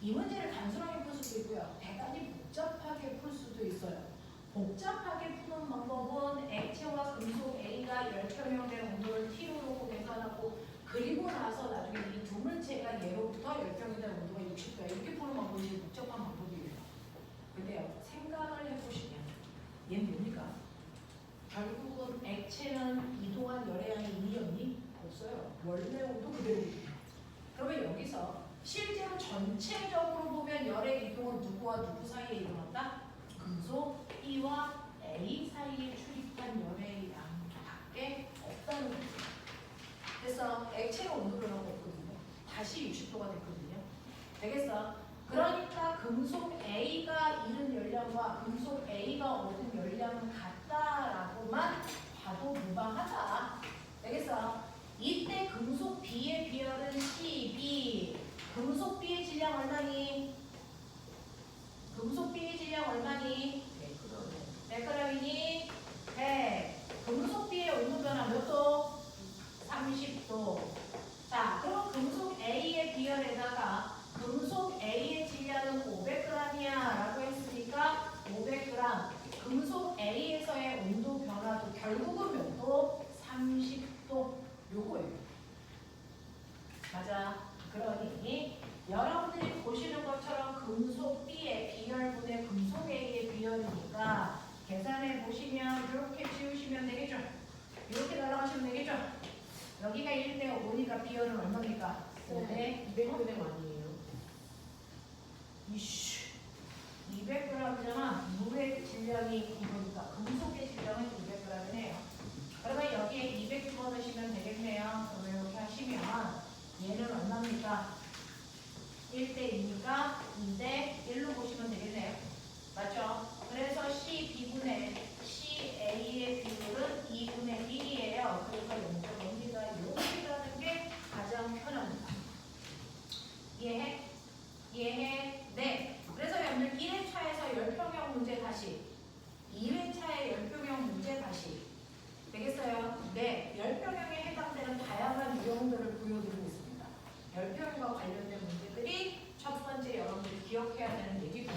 이 문제를 단순하게 풀 수도 있고요. 대단히 복잡하게 풀 수도 있어요. 복잡하게 푸는 방법은 액체와 금속 A가 열평형된 온도를 T로 놓고 계산하고 그리고 나서 나중에 이 두 물체가 예로부터 열평형된 온도가 60도야. 이렇게 푸는 방법이 제일 복잡한 방법이에요. 근데요, 생각을 해보시면 얘는 뭡니까? 결국은 액체는 이동한 열의 양이 있니 없니? 없어요. 원래 온도 그대로입니다. 그러면 여기서 실제로 전체적으로 보면 열의 이동은 누구와 누구 사이에 일어났다? 금속 E와 A 사이에 출입한 열의 양밖에 없다는 거죠. 그래서 액체가 온도를 하고 있거든요. 다시 60도가 됐거든요. 되겠어? 그러니까 금속 A가 잃은 열량 열량과 금속 A가 얻은 열량은 같다라고만 봐도 무방하다. 되겠어? 이때 금속 B의 비열은 CB. 금속 B의 질량 얼마니? 금속 B의 질량 얼마니? 100g이니? 100. 금속 B의 온도 변화 몇 도? 30도. 자, 그럼 금속 A의 비열에다가 금속 A의 질량은 500g이야 라고 했으니까 500g. 금속 A에서의 온도 변화도 결국은 몇 도? 30도. 요거예요. 맞아. 그러니 여러분들이 보시는 것처럼 금속 B의 비열분의 금속 A의 비열이니까 계산해 보시면 이렇게 지우시면 되겠죠. 이렇게 날아가시면 되겠죠. 여기가 1대 5니까 비열은 얼마입니까? 5대 200g 아니에요? 이슈 200g이잖아. 물의 질량이 이거니까 금속의 질량은 200g이네요. 그러면 여기에 200 집어넣으시면 되겠네요. 그러면 이렇게 하시면 얘는 얼마입니까? 1대 2니까 2대 1로 보시면 되겠네요. 맞죠? 그래서 CB분의 CA의 비율은 2분의 1이에요. 그래서 0.5입니다. 이렇게라는 게 가장 편합니다. 이해해? 이해해? 네. 그래서 여러분들 1회차에서 열평형 문제 다시 2회차의 열평형 문제 다시 되겠어요? 네. 열평형에 해당되는 다양한 유형들을 보여드리고 있습니다. 열평형과 관련된 문제들이 첫 번째 여러분들이 기억해야 되는 얘기고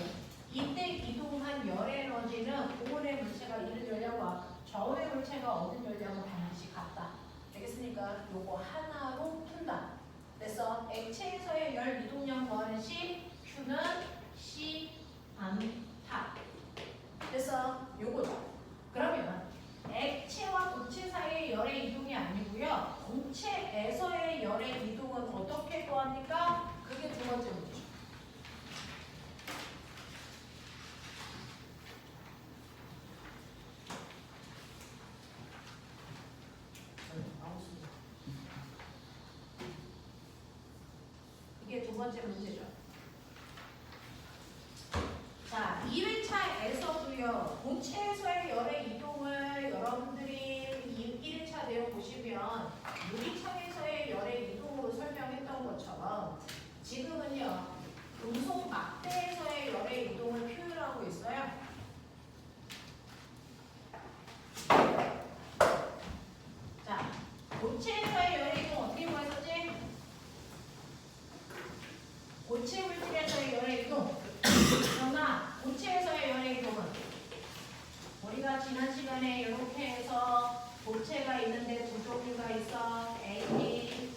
이때 이동한 열 에너지는 고온의 물체가 잃은 열량과 저온의 물체가 얻은 열량은 반드시 같다. 되겠습니까? 요거 하나로 푼다. 그래서 액체에서의 열 이동량 더하는 C, Q는 C 안타. 그래서 요거죠. 그러면 액체와 고체 사이의 열의 이동이 아니고요. 고체에서의 열의 이동은 어떻게 구합니까? 그게 두 번째 문제죠. 이게 두 번째 문제죠. 자, 2회차에서도요. 고체에서의 열의 이동을 여러분들이 1회차 내용 보시면 유리창에서의 열의 이동으로 설명했던 것처럼 지금은요. 금속 막대에서의 열의 이동을 표현하고 있어요. 자, 고체에서의 열의 이동 어떻게 구했었지? 고체 물질에서의 열의 이동. 그러나 고체에서의 열의 이동은 우리가 지난 시간에 이렇게 해서 고체가 있는데 두 종류가 있어. A,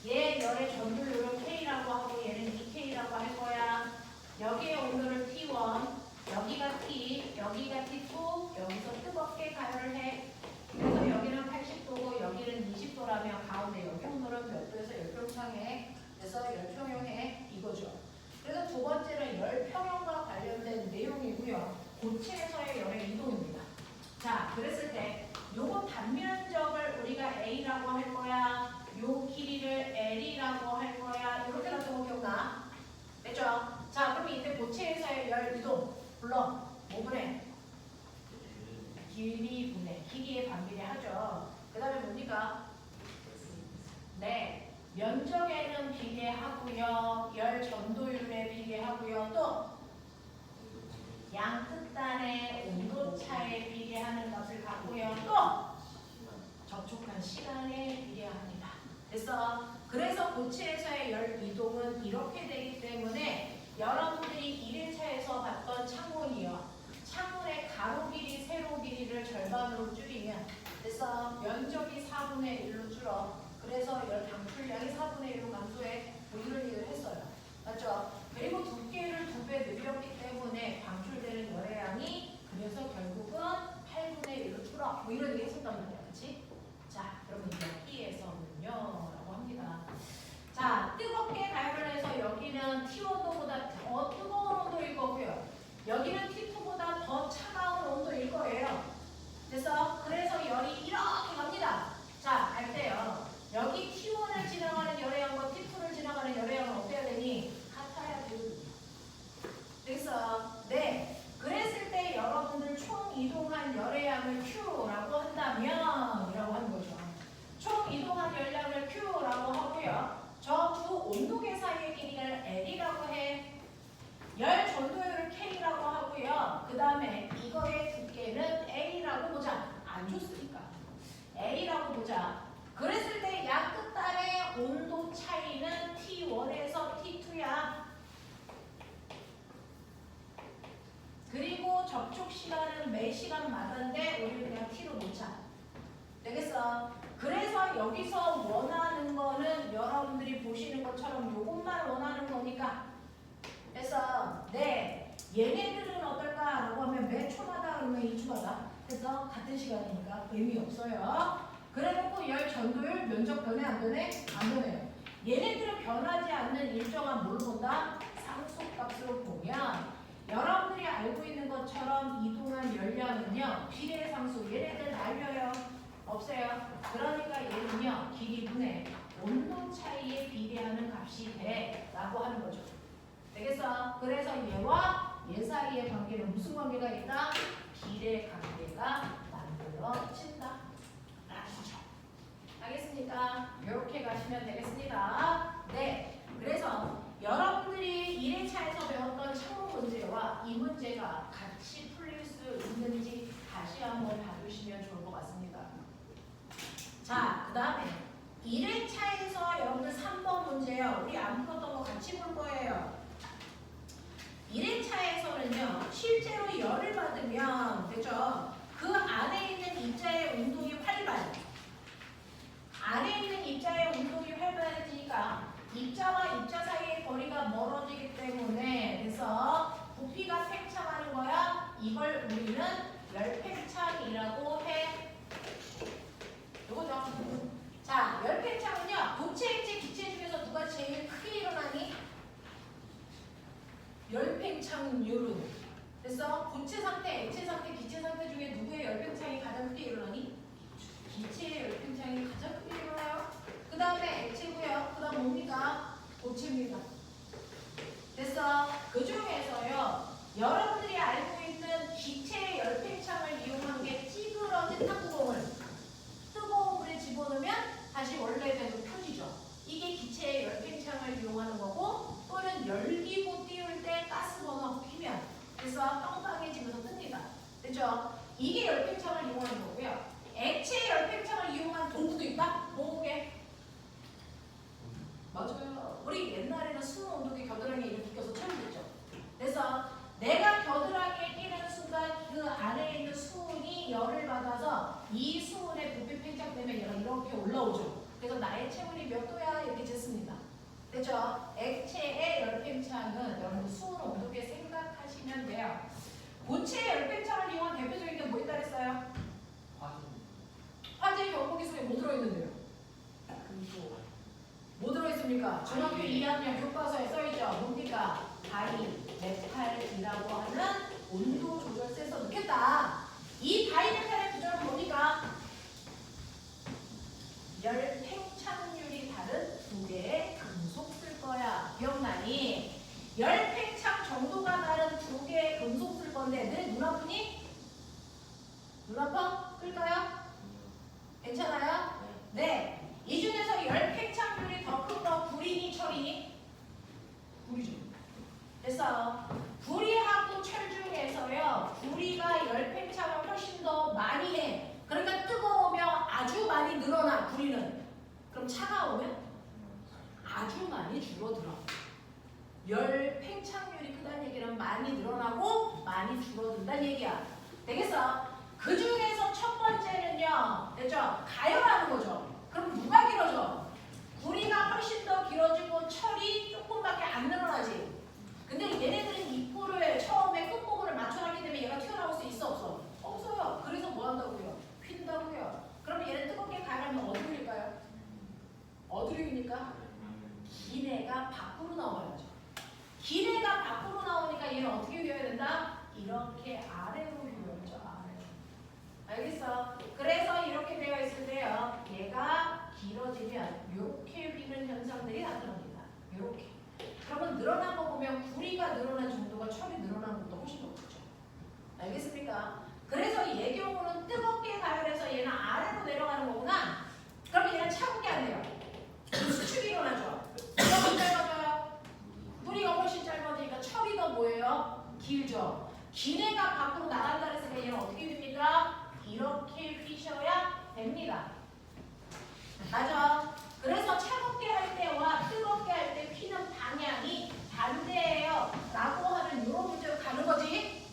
얘 열의 전도율은 K라고 하고 얘는 EK라고 할 거야. 여기에 온도를 T1, 여기가 T, 여기가 T2, 여기서 뜨겁게 가열을 해. 그래서 여기는 80도고 여기는 20도라면 가운데 여기 온도는 몇 도에서 열평창에 그래서 열평형에 이거죠. 그래서 두 번째는 열평형과 관련된 내용이고요. 고체에서의 열의 이동입니다. 자, 그랬을 때 요거 단면적을 우리가 A라고 할 거야. 요 길이를 L이라고 할 거야. 이렇게 놔두면 기억나? 됐죠? 자, 그럼 이때 고체에서의 열 이동 물론 뭐분해? 길이분해. 길이에 반비례하죠. 그 다음에 뭡니까? 네. 면적에는 비례하고요. 열 전도율에 비례하고요. 또 양끝단의 온도차에 비례하는 값을 갖고요. 또 접촉한 시간에 비례합니다. 그래서 고체에서의 열 이동은 이렇게 되기 때문에 여러분들이 1회차에서 봤던 창문이요. 창문의 가로 길이, 세로 길이를 절반으로 줄이면 그래서 면적이 4분의 1로 줄어. 그래서 열 방출량이 4분의 1로 감소해. 뭐 이런 얘기를 했어요. 맞죠? 그리고 두께를 2배 늘렸기 때문에 방출되는 열의 양이 그래서 결국은 8분의 1로 줄어. 뭐 이런 얘기 했었단 말이야. 그치? 자, 그러면 여기에서는요. 라고 합니다. 자, 뜨겁게 가열을 해서 여기는 T1도보다 더 뜨거운 온도일 거고요. 여기는 T2보다 더 차가운 온도일 거예요. 그래서 열이 이렇게 갑니다. 자, 갈 때요. 여기 T1을 지나가는 열의 양과 T2를 지나가는 열의 양은 어때야 되니? 같아야 그 다음에 이거의 두께는 A라고 보자. 안 줬으니까. A라고 보자. 그랬을 때 양 끝단의 온도 차이는 T1에서 T2야. 그리고 접촉 시간은 매 시간마다인데 우리 그냥 T로 놓자. 되겠어? 그래서 여기서 원하는 거는 여러분들이 보시는 것처럼 요것만 원하는 거니까. 그래서 네, 얘네들은 어떨까? 라고 하면 매 초마다 그러면 2초마다. 그래서 같은 시간이니까 의미 없어요. 그래놓고 열 전도율 면적 변해 안 변해? 안 변해요. 얘네들은 변하지 않는 일정한 뭘 본다? 상속값으로 보면 여러분들이 알고 있는 것처럼 이동한 열량은요 비례상수. 얘네들 날려요? 없어요. 그러니까 얘는요 길이분의 온도 차이에 비례하는 값이 돼 라고 하는 거죠. 되겠어? 그래서 얘와 얘 사이의 관계는 무슨 관계가 있다? 비례 관계가 만들어진다. 알겠습니까? 이렇게 가시면 되겠습니다. 네, 그래서 여러분들이 1회차에서 배웠던 창문 문제와 이 문제가 같이 풀릴 수 있는지 다시 한번 봐주시면 좋을 것 같습니다. 자, 그 다음에 1회차에서 여러분들 3번 문제요. 우리 안 풀었던 거 같이 볼 거예요. 1회차에서는요, 실제로 열을 받으면, 되죠? 그 안에 있는 입자의 운동이 활발. 안에 있는 입자의 운동이 활발해지니까 입자와 입자 사이의 거리가 멀어지기 때문에 그래서 부피가 팽창하는 거야. 이걸 우리는 열팽창이라고 해. 요거죠. 자, 열팽창은요. 고체, 액체, 기체 중에서 누가 제일 크게 일어나니? 열팽창률은. 그래서 고체 상태, 액체 상태, 기체 상태 중에 누구의 열팽창이 가장 크게 일어나니? 기체의 열팽창이 가장 크게 일어나요. 그 다음에 액체고요. 그 다음 뭡니까? 고체입니다. 됐어? 그 중에서요. 여러분들이 알고 있는 기체의 열팽창을 이용한 게 찌그러진 탁구공을 뜨거운 물에 집어넣으면 다시 원래대로 펴지죠. 이게 기체의 열팽창을 이용하는 거고 또는 열기구 띄울 때 가스버너 피면 그래서 빵빵해지면서 뜹니다. 됐죠? 이게 열팽창을 이용하는 거고요. 액체의 열팽창을 이용한 도구도 있다? 뭐게? 맞아요. 우리 옛날에는 수은 온도계 겨드랑이에 이렇게 껴서 채우겠죠. 그래서 내가 겨드랑이에 끼는 순간 그 안에 있는 수은이 열을 받아서 이 수은의 부피 팽창 때문에 얘가 이렇게 올라오죠. 그래서 나의 체온이 몇 도야? 이렇게 쟀습니다. 됐죠? 액체의 열팽창은 여러분 수은 온도계 생각하시면 돼요. 고체의 열팽창을 이용한 대표적인 게 뭐 있다 그랬어요? 화재 경보기 속에 뭐 들어있는데요? 뭐 들어있습니까? 중학교 2학년 교과서에 써있죠. 뭡니까? 바이 메탈이라고 하는 온도 조절세에서 넣겠다. 이 바이 메탈의 구조는 뭡니까? 열 팽창률이 다른 두 개의 금속 쓸 거야. 기억나니? 열 팽창 정도가 다른 두 개의 금속 쓸 건데 내 눈 아프니? 눈 아파? 끌까요? 괜찮아요? 네. 이 중에서 열 팽창률이 더 큰 거 구리니 철이니? 구리죠. 그래서 구리하고 철 중에서요. 구리가 열 팽창을 훨씬 더 많이 해. 그러니까 뜨거우면 아주 많이 늘어나 구리는. 그럼 차가우면 아주 많이 줄어들어. 열 팽창률이 크다는 얘기는 많이 늘어나고 많이 줄어든다는 얘기야. 되겠어? 그 중에서 첫 번째는요, 됐죠? 가열하는 거죠. 그럼 누가 길어져? 구리가 훨씬 더 길어지고 철이 조금밖에 안 늘어나지. 근데 얘네들은 이포를 처음에 끝부분을 맞춰놨기 때문에 얘가 튀어나올 수 있어 없어? 없어요. 그래서 뭐 한다고요? 휜다고요. 그럼 얘는 뜨겁게 가열하면 어디로 힐까요? 어디로 힐니까? 기내가 밖으로 나와야죠. 기내가 밖으로 나오니까 얘는 어떻게 휘어야 된다? 이렇게 아래로 휘어야죠. 알겠어? 그래서 이렇게 되어 있을 때요. 얘가 길어지면 이렇게 휘는 현상들이 나타납니다. 이렇게. 그러면 늘어난 거 보면 구리가 늘어난 정도가 철이 늘어나는 것보다 훨씬 더 크죠. 알겠습니까? 그래서 얘 경우는 뜨겁게 가열해서 얘는 아래로 내려가는 거구나. 그럼 얘는 차갑게 안 돼요. 수축이 일어나죠. 누가 더 짧아져요? 구리가 훨씬 짧아지니까 철이 더 뭐예요? 길죠. 기내가 밖으로 나간다 그랬으니까 얘는 어떻게 됩니까? 이렇게 휘셔야 됩니다. 맞아. 그래서 차갑게 할 때와 뜨겁게 할 때 휘는 방향이 반대예요. 라고 하는 이런 문제로 가는 거지.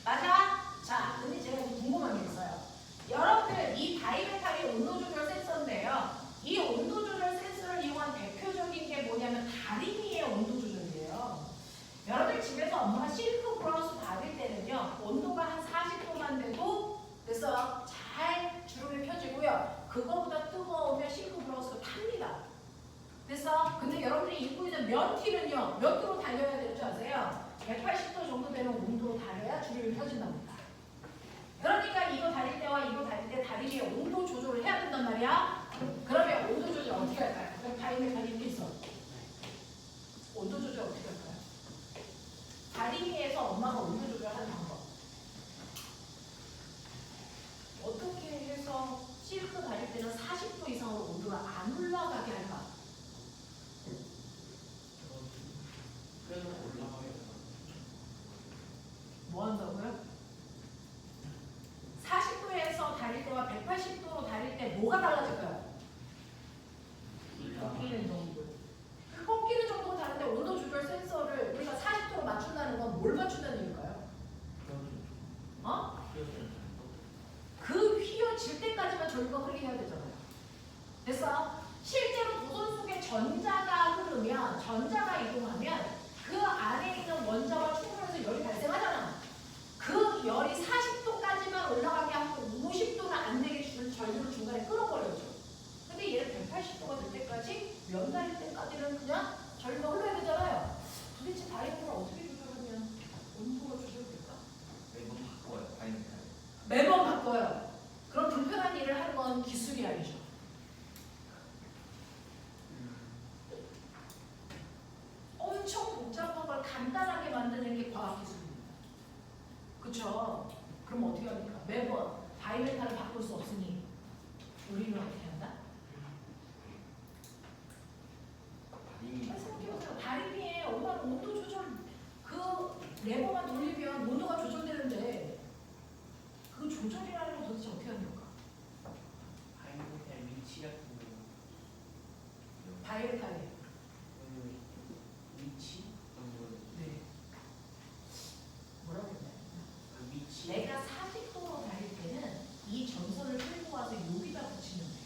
맞아? 자, 근데 제가 이제 궁금한 게 있어요. 여러분들 이 바이메탈이 온도 조절 센서인데요. 이 온도 조절 센서를 이용한 대표적인 게 뭐냐면 다리미의 온도 조절이에요. 여러분들 집에서 엄마가 실크 브라우스 받을 때는요. 온도가 한 40도만 돼도 그래서 잘 주름이 펴지고요. 그거보다 뜨거우면 실크 브라우스가 탑니다. 그래서 근데 여러분들이 입고 있는 면티는요. 몇 도로 달려야 될 줄 아세요? 180도 정도 되는 온도로 달려야 주름이 펴진답니다. 그러니까 이거 다릴 때와 이거 다릴 때 다리미의 온도 조절을 해야 된단 말이야. 그러면 온도 조절 어떻게 할까요? 그럼 바이메탈이 이렇게 있어. 온도 조절 어떻게 할까요? 다리미에서 엄마가 온도 조절하는 방법. 어떻게 해서 실크 다릴 때는 40도 이상으로 온도가 안 올라가게 할까? 그래서 올라가게 뭐 한다고요? 40도에서 다릴 때와 180도로 다릴 때 뭐가 달라질까요? 꺾이는 정도. 그 꺾이는 정도가 다른데 온도 조절 센서를 우리가 40도로 맞춘다는 건 뭘 맞춘다는 얘기일까요? 어? 그 휘어질 때까지만 저희가 흐르게 해야 되잖아요. 그래서 실제로 도선 속에 전자가 흐르면, 전자가 이동하면 그 안에 있는 원자와 충돌해서 열이 발생하잖아. 그 열이 40도까지만 올라가게 하고 50도는 안 되게 전류를 중간에 끊어버려줘. 근데 얘는 180도가 될 때까지 면 달릴 때까지는 그냥 전류가 흘러야 되잖아요. 도대체 바이오를 어떻게 조절하면 온도가 조절될까? 매번 바꿔요. 바이메탈. 매번 바꿔요. 그럼 불편한 일을 하는 건 기술이 아니죠. 엄청 복잡한 걸 간단하게 만드는 게 과학기술입니다. 그쵸? 그럼 어떻게 합니까? 매번 바이메탈을 바꿀 수 없으니 우리는 어떻게 한다? 생각해보세요. 다리미에 엄마는 온도 조절 그 레버만 돌리면 온도가 조절되는데 그 조절이라는 건 도대체 어떻게 하는 걸까? 바이메탈 위치 같은 거. 바이메탈에 그 위치 정도. 네. 뭐라고 했나요? 그 위치. 내가 40도로 다릴 때는 이 전선을 끌고 와서 여기다 붙이면 돼요.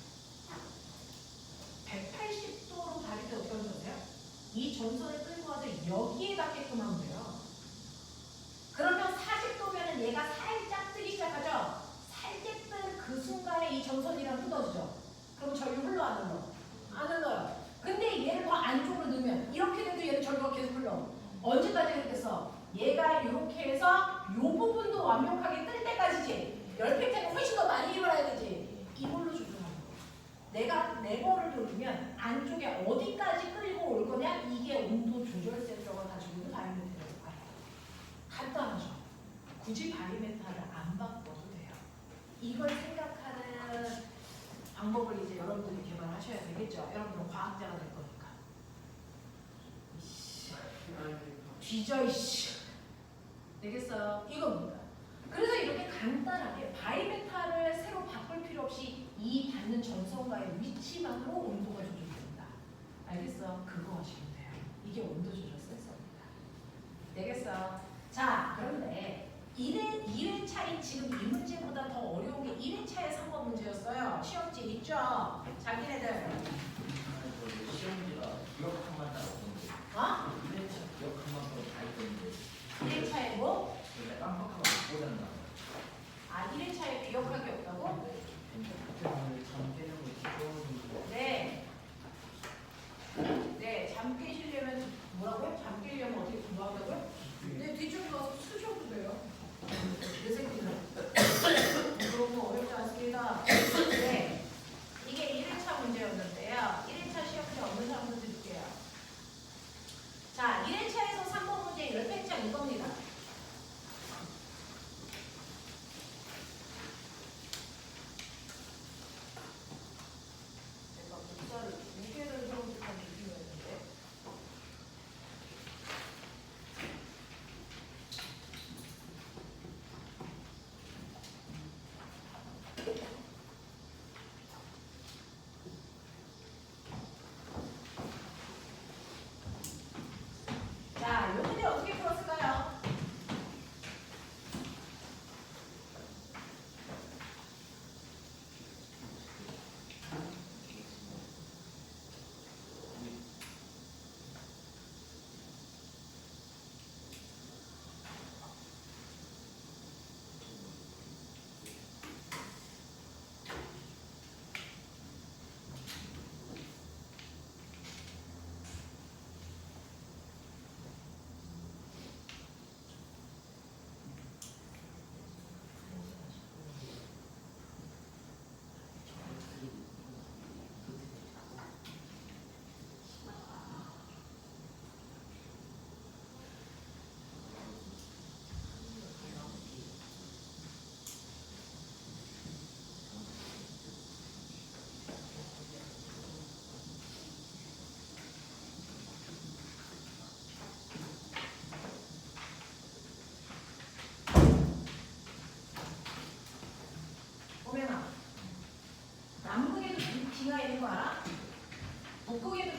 180도로 다릴 때 어떻게 하면 돼요? 이 전선을 끌고 와서 여기에 닿게끔 하면 돼요. 그러면 40도면은 얘가 살짝 뜨기 시작하죠? 살짝 뜬 그 순간에 이 전선이랑 뜯어지죠? 그럼 전류 흘러 안 흘러? 안 흘러요. 근데 얘를 더 안쪽으로 넣으면 이렇게 돼도 얘는 전류가 계속 흘러. 언제까지 그랬겠어? 얘가 이렇게 해서 이 부분도 완벽하게 뜰 때까지지. 열팽창이 훨씬 더 많이 일어나야 되지. 이걸로 조절하는 거야. 내가 레버를 돌리면 안쪽에 어디까지 끌고 올 거냐? 이게 온도 조절 센서가 가지고 있는 바이오메탈이라고 봐요. 간단하죠. 굳이 바이오메탈을 안 바꿔도 돼요. 이걸 생각하는 방법을 이제 여러분들이 개발하셔야 되겠죠. 여러분들은 과학자가 될 거니까. 뒤져 이씨. 되겠어요? 이겁니다. 그래서 이렇게 간단하게 바이메탈을 새로 바꿀 필요 없이 이 닿는 전선과의 위치만으로 온도가 조절됩니다. 알겠어? 그거 하시면 돼요. 이게 온도 조절 센서입니다. 되겠어? 자, 그런데 1회차인 지금 이 문제보다 더 어려운 게 1회차의 3번 문제였어요. 시험지 있죠? 자기네들. 시험지가 기억 한번 따로 오는데. 어? 1회차 기억 한번 따로 다 있던데. 1회차에 뭐? 그러니까 깜빡하고 못 보잖아. 아, 1회차에 기억하기 없다고? 잠 깨는 거 기억하는 네. 네, 잠 깨시려면 뭐라고요? 잠 깨려면 어떻게 공부한다고요? 네, 뒤쪽에 가서 쓰셔도 돼요. 내 새끼는. 그런 거 어렵지 않습니다. 네. 이게 1회차 문제였는데요. 1회차 시험 문제 없는 사람들 드릴게요. 자, 1회차에서 3번 문제 열팽창 이겁니다.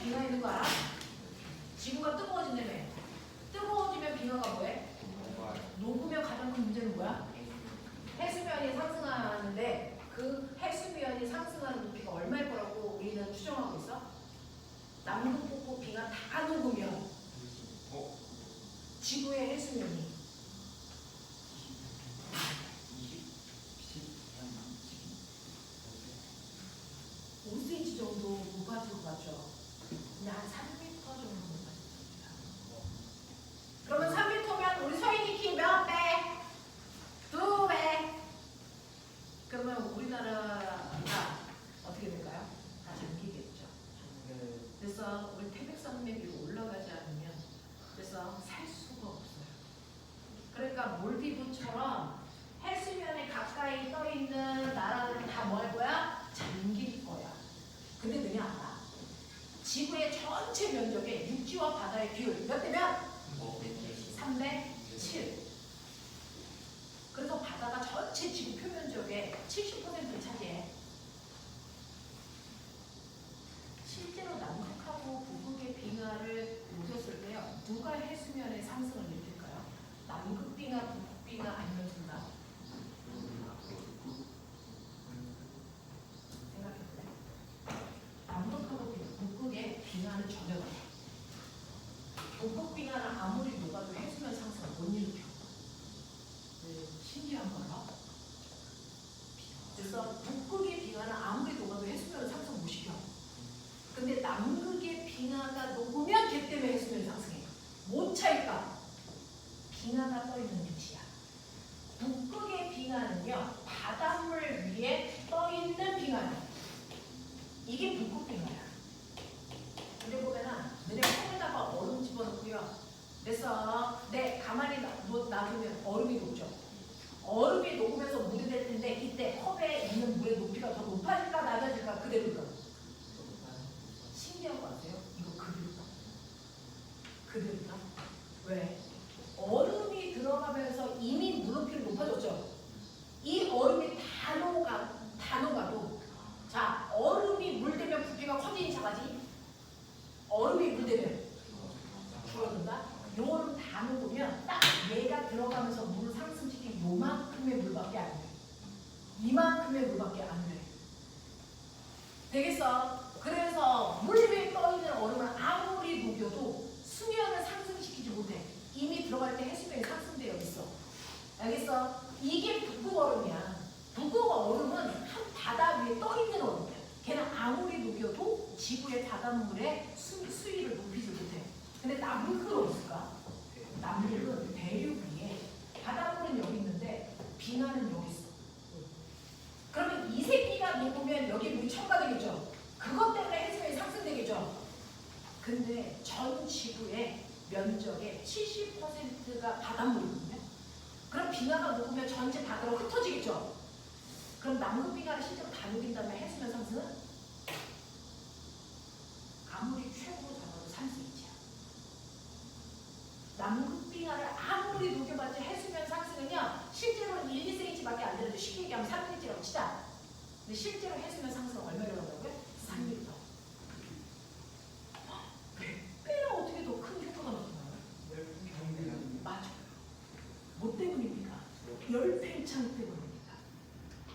빙하 있는 거 알아? 지구가 뜨거워진다며. 뜨거워지면 빙하가 뭐해? 녹으면 가장 큰 문제는 뭐야? 해수면이 상승하는데 그 해수면이 상승하는 높이가 얼마일 거라고 우리는 추정하고 있어? 남극 북극 빙하 다 녹으면 지구의 해수면이 5cm 정도 높아질 것 같죠? 근데 한 3m 정도 높아질 겁니다. 그러면 3m면 우리 서인이 키 몇 배? 2배. 그러면 우리나라가 어떻게 될까요? 다 잠기겠죠. 그래서 우리 태백산맥 위로 올라가지 않으면 그래서 살 수가 없어요. 그러니까 몰디브처럼 해수면에 가까이 떠 있는 나라들은 다 뭐 할 거야? 잠길 거야. 근데 너네 알아? 지구의 전체 면적의 육지와 바다의 비율 몇 대면? 3대 7. 그래서 바다가 전체 지구 표면적의 70%를 차지해. 실제로 남극하고 북극의 빙하를 녹였을 때요. 누가 해수면의 상승을 일으킬까요? 남극 빙하, 북극 빙하 아니면 둘 다? 생각해볼래? 남극하고 북극의 빙하는 전혀 달라. 북극 빙하는 아무리 녹아도 해수면 상승을 못 일으켜. 신기한 거라. 그래서 북극의 빙하는 아무리 녹아도 해수면을 상승 못 시켜. 근데 남극의 빙하가 녹으면 걔 때문에 해수면이 상승해. 못 차일까? 빙하가 떠 있는 위치야. 북극의 빙하는요, 바닷물 위에 떠 있는 빙하야. 이게 북극 빙하야. 근데 보면은 너네 컵에다가 얼음 집어넣고요. 그래서 가만히 놔두면 얼음이 녹죠. 얼음이 녹으면서 물이 될 텐데 이때 컵에 있는 물의 높이가 더 높아질까 낮아질까 그대로일까? 신기한 거 아세요? 이거 그대로다. 그대로다. 왜? 얼음이 들어가면서 이미 물 높이는 높아졌죠. 이 얼음이 다 녹아도 자 얼음이 물되면 부피가 커지니 작아지? 얼음이 물되면 줄어든다. 요 얼음 다 녹으면 딱 얘가 들어가면서 물을 상승시킨 요만큼의 물밖에 안 돼. 이만큼의 물밖에 안 돼. 되겠어? 그래서 물 위에 떠있는 얼음을 아무리 녹여도 수면을 상승시키지 못해. 이미 들어갈 때 해수면이 상승되어 있어. 알겠어? 이게 북극 얼음이야. 북극 얼음은 한 바다 위에 떠있는 얼음이야. 걔는 아무리 녹여도 지구의 바닷물의 수위를 높이지 못해. 근데 남극은 어딨을까? 남극은 대륙 위에 바닷물은 여기 있는데 빙하는 여기 있어. 그러면 이 새끼가 녹으면 여기 물이 첨가되겠죠? 그것 때문에 해수면이 상승되겠죠? 근데 전 지구의 면적의 70%가 바닷물이거든요? 그럼 빙하가 녹으면 전체 바다로 흩어지겠죠? 그럼 남극 빙하를 실제로 다 녹인 다음에 해수면 상승은? 아무리 최고로 잡아도 3cm야. 남극 빙하를 아무리 녹여봤자 해수면 상승은요 실제로 1, 2cm밖에 안 되는데 쉽게 얘기하면 3cm라고 치자. 근데 실제로 해수면 상승은 얼마나 나오고요? 3m. 100배나 어떻게 더 큰 효과가 나타나요? 맞아요. 뭐 때문입니까? 열팽창 때문입니다.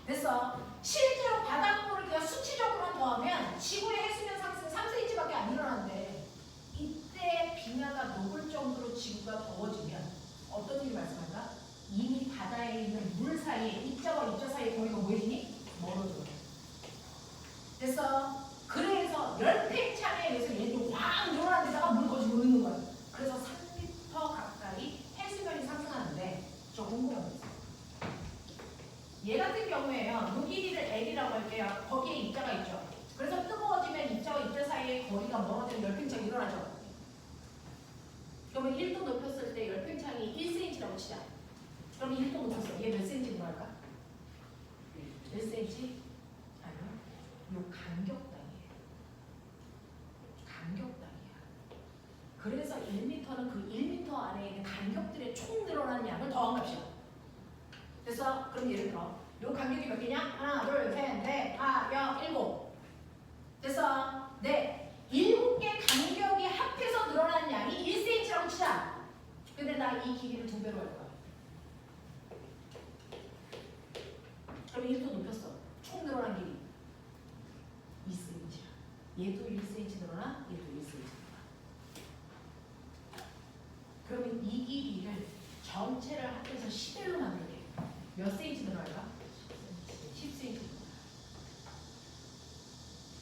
그래서 실제로 바닷물을 그냥 수치적으로만 더하면 지구의 해수면 상승 3cm밖에 안 일어나는데 이때 빙하가 녹을 정도로 지구가 더워지면 어떤 일이 발생할까? 이미 바다에 있는 물 사이에 입자와 입자 사이의 거리가 뭐해지니? 멀어져요. 그래서 열팽창에 의해서 얘도 확 늘어난 데다가 물을 더 집어넣는 거예요. 그래서 3m 가까이 해수면이 상승하는데 저 궁금한 거 있어요. 얘 같은 경우에요. 요 길이를 L이라고 할게요. 거기에 입자가 있죠. 그래서 뜨거워지면 입자와 입자 사이의 거리가 멀어지면 열팽창이 일어나죠. 그러면 1도 높였을 때 열팽창이 1cm라고 치자. 그럼 1도 높였어. 얘 몇 cm 들어갈까? 1cm? 아니요. 요 간격당이에요. 간격당이야. 그래서 1m는 그 1m 안에 있는 간격들의 총 늘어나는 양을 더한 값이야. 그래서 그럼 예를 들어 요 간격이 몇 개냐? 하나, 둘, 셋, 넷, 다, 여, 일곱. 그래서 네, 7개 간격이 합해서 늘어나는 양이 1cm라고 치자. 근데 나 이 길이를 2배로 할 거야. 그럼 1도 높였어. 총 늘어난 길이 2cm야. 얘도 1cm 늘어나, 얘도 1cm 늘어나. 그러면 이 길이를 전체를 합해서 11로 만들게. 몇 cm 늘어날까? 10cm.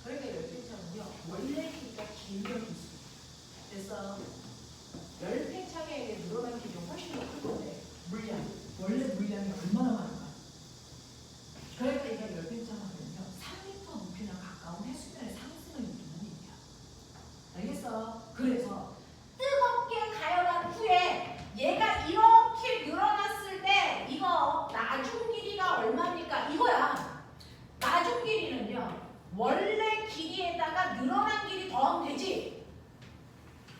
그러니까 열팽창은요, 원래 길이가 길면 있습니다. 그래서 열팽창에 늘어난 길이 훨씬 더 클 건데, 물량, 원래 물량이 얼마나 많을까? 그러니까 이게 열팽창하면요, 3m 높이나 가까운 해수면의 상승을 일으키는 일이야. 알겠어? 그래서 뜨겁게 가열한 후에 얘가 이렇게 늘어났을 때 이거 나중 길이가 얼마입니까? 이거야. 나중 길이는요, 원래 길이에다가 늘어난 길이 더하면 되지.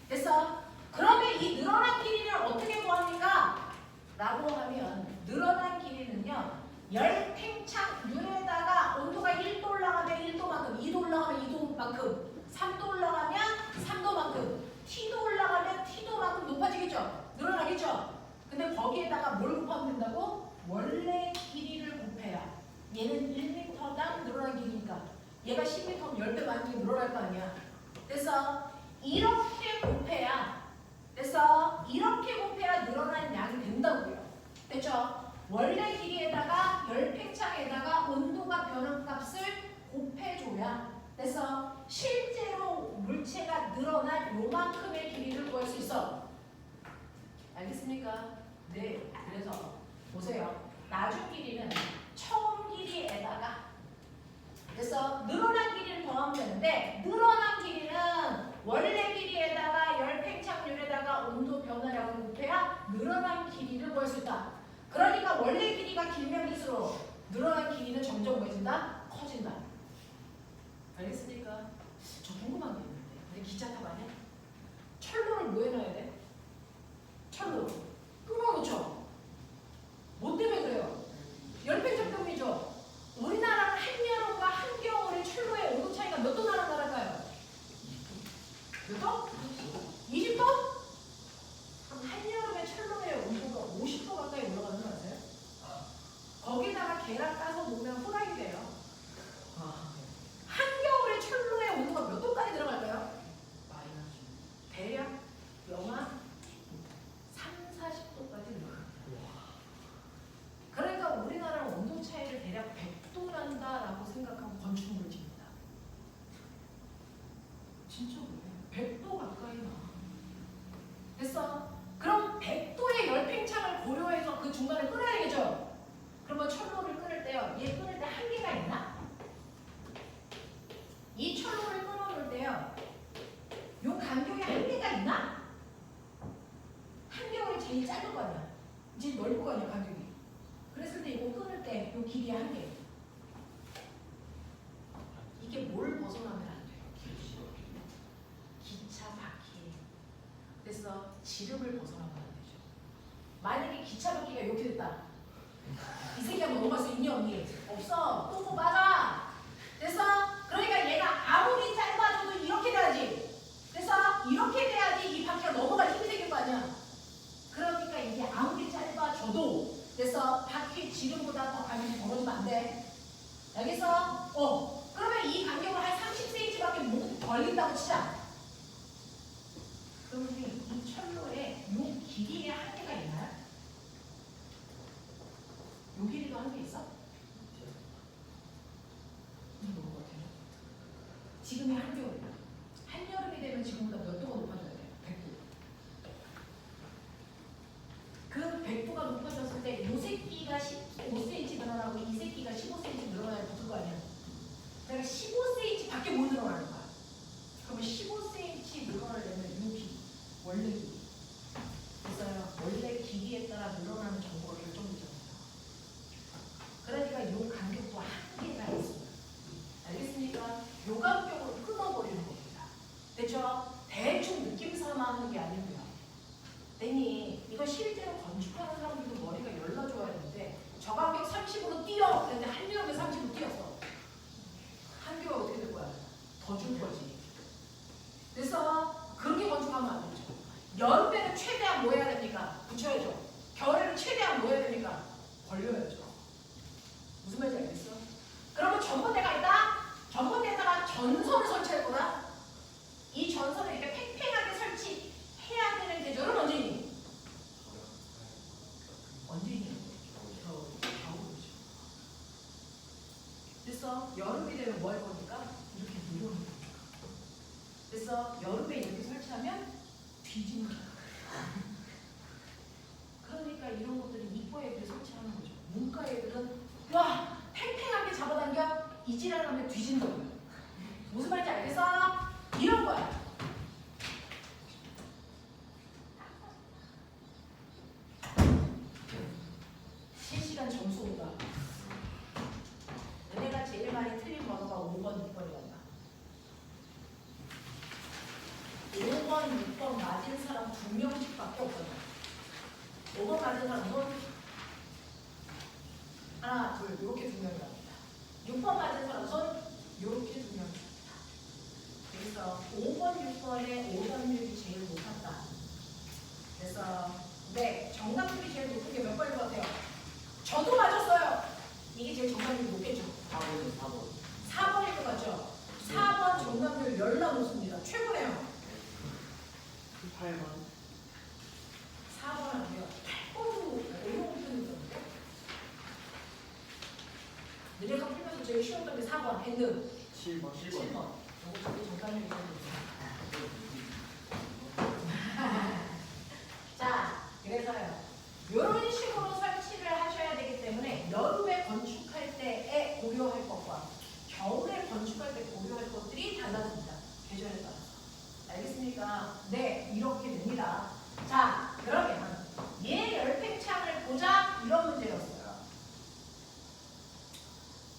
됐어? 그러면 이 늘어난 길이를 어떻게 구합니까? 라고 하면 늘어난 길이는요, 열팽창률에다가 온도가 1도 올라가면 1도만큼, 2도 올라가면 2도만큼, 3도 올라가면 3도만큼, T도 올라가면 T도만큼 높아지겠죠? 늘어나겠죠? 근데 거기에다가 뭘 곱하면 된다고? 원래 길이를 곱해야. 얘는 1m당 늘어난 길이니까 얘가 10m면 10배 많이 늘어날 거 아니야. 그래서 이렇게 곱해야, 그래서 이렇게 곱해야 늘어난 양이 된다고요. 됐죠? 원래 길이에다가 열팽창에다가 온도가 변한 값을 곱해줘야, 그래서 실제로 물체가 늘어난 요만큼의 길이를 구할 수 있어. 알겠습니까? 네. 그래서 보세요. 나중 길이는 처음 길이에다가, 그래서 늘어난 길이를 더하면 되는데, 늘어난 길이는 원래 길이에다가 열팽창률에다가 온도 변화량을 곱해야 늘어난 길이를 구할 수 있다. 그러니까 원래 길이가 길면 길수록 늘어난 길이는 점점 뭐해진다? 커진다. 알겠습니까? 저 궁금한 게 있는데, 근데 기차 타고 아니야? 철로를 뭐 해놔야 돼? 철로 끊어놓죠? 뭐 때문에 그래요? 열팽창 때문이죠? 우리나라는 한여름과 한겨울의 철로의 온도 차이가 몇 도 나는 나라일까요? 몇 도? 20도? 한여름에 철로의 온도가 50도 가까이 올라가는 거 아세요? 거기다가 계란 까서 놓으면 후라이 돼요. 한겨울에 철로의 온도가 몇 도까지 들어갈까요? 대략 영하 3, 40도까지 들어갑니다. 그러니까 우리나라는 온도 차이를 대략 100도 난다라고 생각하고 건축물을 짓는다. 진짜 그래요. 100도 가까이 나. 됐어? 그럼 100도의 열팽창을 고려해서 그 중간에 끊어야 되겠죠? 그러면 철로를 끊을 때요, 얘 끊을 때 한계가 있나? 이 철로를 끊어놓을 때요, 요 간격에 한계가 있나? 한겨울이 제일 짧은 거 아니야? 제일 넓은 거 아니야, 간격이? 그랬을 때 이거 끊을 때 요 길이의 한계. 이게 뭘 벗어나면 안 돼요? 기차 바퀴. 그래서 지름을 벗어나면 안 되죠. 만약에 기차 바퀴가 이렇게 됐다. 이 새끼가 넘어갈 수 있니 없니? 없어. 똥꼬 빠져. 그래서 그러니까 얘가 아무리 짧아져도 이렇게 돼야지. 그래서 이렇게 돼야지 이 바퀴가 넘어갈 힘이 생길 거 아니야. 그러니까 이게 아무리 짧아져도, 그래서 바퀴 지름보다 더 간격이 벌어지면 안 돼. 알겠어? 그러면 이 간격을 한 30cm밖에 못 벌린다고 치자. 그러면 이 철로에 요 길이의 한계가 있나요? 요 길이도 한계 있어? 이거 뭐 같아요? 지금이 한겨울이야. 한여름이 되면 지금보다 몇 도가 높아져야 돼요? 100도. 그 100도가 높아졌을 때 요 새끼가 15cm 늘어나고 이 새끼가 15cm 늘어나야 붙을 거 아니야? 그러니까 15cm 밖에 못 늘어나는 거야. 그러면 15cm 늘어나려면 요 길이, 원래 길이. 그래서요, 원래 길이에 따라 늘어나는 정보가 결정되잖아요. 그러니까 요 간격도 한계가 있어요. 알겠습니까? 요 간격으로 끊어버리는 겁니다. 됐죠? 대충 느낌 삼아 하는 게 아니고요. 됐니? 이거 실제로 건축하는 사람들도 머리가 열나줘야 되는데, 저 간격 30으로 뛰어! 그런데 한여름에 30으로 뛰었어. 한겨울 어떻게 될 거야? 더 줄 거지. 그래서 벌려야죠. 무슨 말인지 알겠어? 그러면 전봇대가 있다? 전봇대에다가 전선을 설치할 거다? 이 전선을 이렇게 팽팽하게 설치해야 되는 계절은 언제니? 언제니? 겨울이죠. 그래서 여름이 되면 뭐 할 겁니까? 이렇게 늘어놓는 겁니다. 그래서 여름에 이렇게 설치하면 뒤집는 거야. 그러니까 이런 것들이 이과 애들이 설치하는 거죠. 문과 애들은 와 팽팽하게 잡아당겨 이지랄하면 뒤진다고요. 무슨 말인지 알겠어? 이런 거야. 실시간 점수 온다. 너네가 제일 많이 틀린 번호가 5번, 6번이란다. 5번, 6번 맞은 사람 2명씩밖에 없거든. 5번 맞은 사람 손 하나, 둘, 이렇게 2명이랍니다. 6번 맞은 사람 손 이렇게 2명이랍니다. 그래서 5번, 6번의 오답률이 제일 높았다. 그래서 네, 정답률이 제일 높은 게 몇 번일 것 같아요? 저도 맞았어요. 이게 제일 정답률이 높겠죠? 4번. 4번일 것 같죠? 4번 정답률 열나 높습니다. 최고네요. 8번. 4번 안 돼요. 8번도 어려운 편이던데. 너네가 풀면서 제일 쉬웠던 게 4번 핸드 7번. 7번. 요거 정답률이 제일 높습니다. 자, 그래서요. 이런 식으로 설치를 하셔야 되기 때문에 여름에 건축할 때에 고려할 것과 겨울에 건축할 때 고려할 것들이 달라집니다. 계절에 따라서. 알겠습니까? 네, 이렇게 됩니다. 자, 그러면 얘 열팽창을 보자 이런 문제였어요.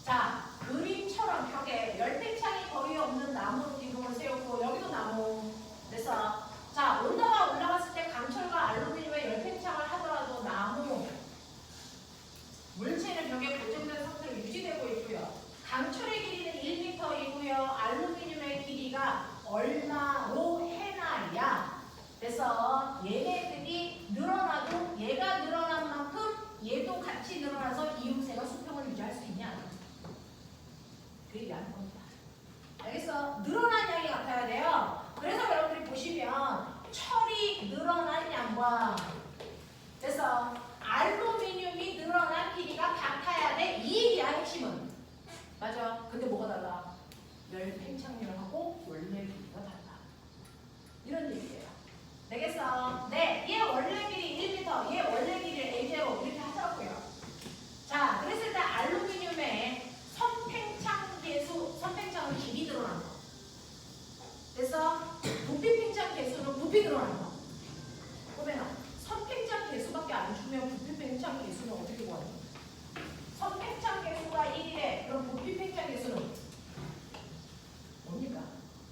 자, 그림처럼 벽에 열팽창이 거의 없는 나무로 기둥을 세우고 여기도 나무. 그래서 자, 온도가 올라갔을 때 강철과 알루미늄의 열팽창을 하더라도 나무 물체는 벽에 고정된 상태로 유지되고 있고요. 강철의 길이는 1m이고요. 알루미늄의 길이가 얼마로 해놔야 그래서 얘네들이 늘어나도 얘가 늘어난 만큼 얘도 같이 늘어나서 이음새가 수평을 유지할 수 있냐. 그 얘기하는 겁니다. 알겠어? 늘어난 양이 같아야 돼요. 그래서 여러분들이 보시면 철이 늘어난 양과 그래서 알루미늄이 늘어난 길이가 같아야 돼. 이 얘기야 핵심은. 맞아. 근데 뭐가 달라? 열팽창률하고 원래 길이가 달라. 이런 얘기예요. 되겠어? 네. 얘 원래 길이 1m, 얘 원래 길이를 A0 이렇게 하더라고요. 자, 그랬을 때 알루미늄의 선팽창 계수, 선팽창은 길이 늘어난 거. 그래서 부피 팽창 개수는 부피 늘어난 거. 보면 선팽창 개수밖에 안 주면 부피 팽창 개수는 어떻게 구하니? 선팽창 개수가 1이래. 그럼 부피 팽창 개수는 뭡니까?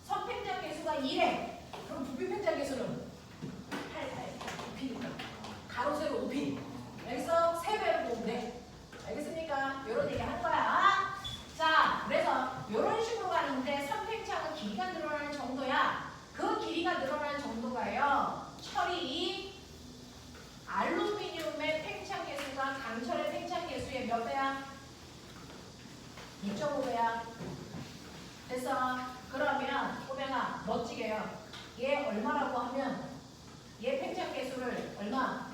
선팽창 개수가 2래. 그럼 부피 팽창 개수는 8, 부피니까. 가로 세로 높이. 여기서 3배로 보면 돼. 알겠습니까? 이런 얘기 한 거야. 자, 그래서 이런 식으로 가는데 선팽창은 길이가 늘어나는 정도야. 그 길이가 늘어나는 정도가요. 철이 알루미늄의 팽창 개수가 강철의 팽창 개수의 몇 배야? 2.5배야. 그래서 그러면 호병아 멋지게요. 얘 얼마라고 하면 얘 팽창 개수를 얼마?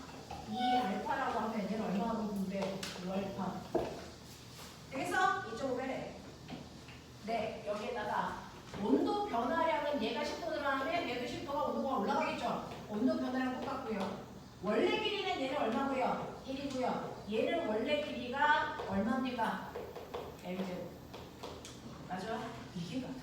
2알파라고 하면 얘는 얼마라고 보면 돼? 5알파. 되겠어? 2.5배. 네, 여기에다가 온도 변화량은 얘가 10도 늘어나면 얘도 10도가 온도가 올라가겠죠? 온도 변화량 똑같고요. 원래 길이는 얘는 얼마고요? 1이고요. 얘는 원래 길이가 얼마입니까? M제곱. 맞아? 이게 같은데.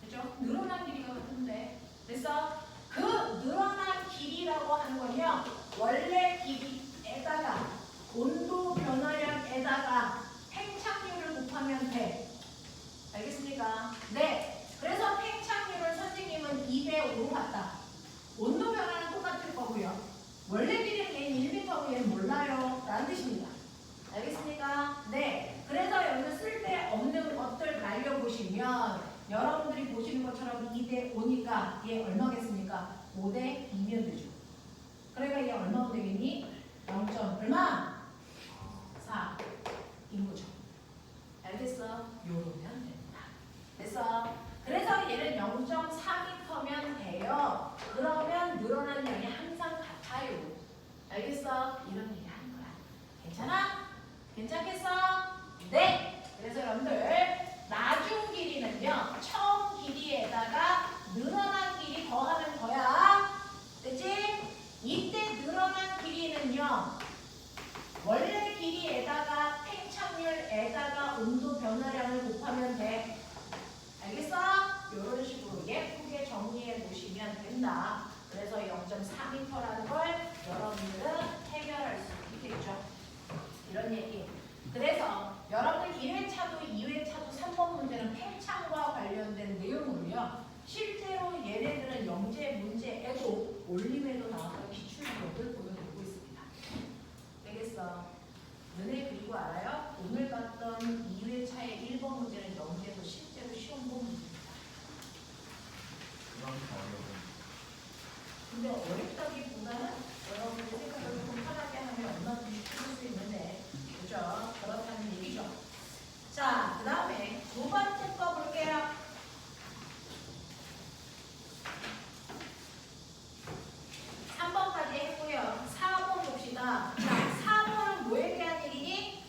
그죠? 늘어난 길이가 같은데. 그래서 그 늘어난 길이라고 하는 건요. 원래 길이에다가 온도 변화량에다가 팽창률을 곱하면 돼. 알겠습니까? 네. 그래서 팽창률을 선생님은 2대5로 봤다. 온도 변화는 똑같을 거고요. 원래 길이는 얘는 1m고 얘는 몰라요. 라는 뜻입니다. 알겠습니까? 네. 그래서 여기서 쓸데없는 것들 날려보시면 여러분들이 보시는 것처럼 2대5니까 얘 얼마겠습니까? 5대2면 되죠. 그러니까 얘 얼마면 되겠니? 0. 얼마? 알겠어? 이런 얘기 하는 거야. 괜찮아? 괜찮겠어? 네. 그래서 여러분들 나중 길이는요. 처음 길이에다가 늘어난 길이 더하는 거야. 그치? 이때 늘어난 길이는요. 원래 길이에다가 팽창률에다가 온도 변화량을 곱하면 돼. 알겠어? 이런 식으로 예쁘게 정리해 보시면 된다. 그래서 0.4m라는 걸 여러분들은 해결할 수 있겠죠. 이런 얘기. 그래서 여러분들 1회차도 2회차도 3번 문제는 팽창과 관련된 내용으로요. 실제로 얘네들은 영재 문제에도 올림에도 나와서 기출기록을 보여드리고 있습니다. 되겠어? 너네 그리고 알아요? 오늘 봤던 2회차의 1번 문제는 영재에서 실제로 시험 본 문제입니다. 근데 어렵다기보다는 여러분들 생각을 좀 편하게 하면 얼마든지 풀 수 있는데, 그죠? 그렇다는 얘기죠. 자, 그 다음에 두 번째 거 볼게요. 3번까지 했고요. 4번 봅시다. 자, 4번은 뭐에 대한 얘기니?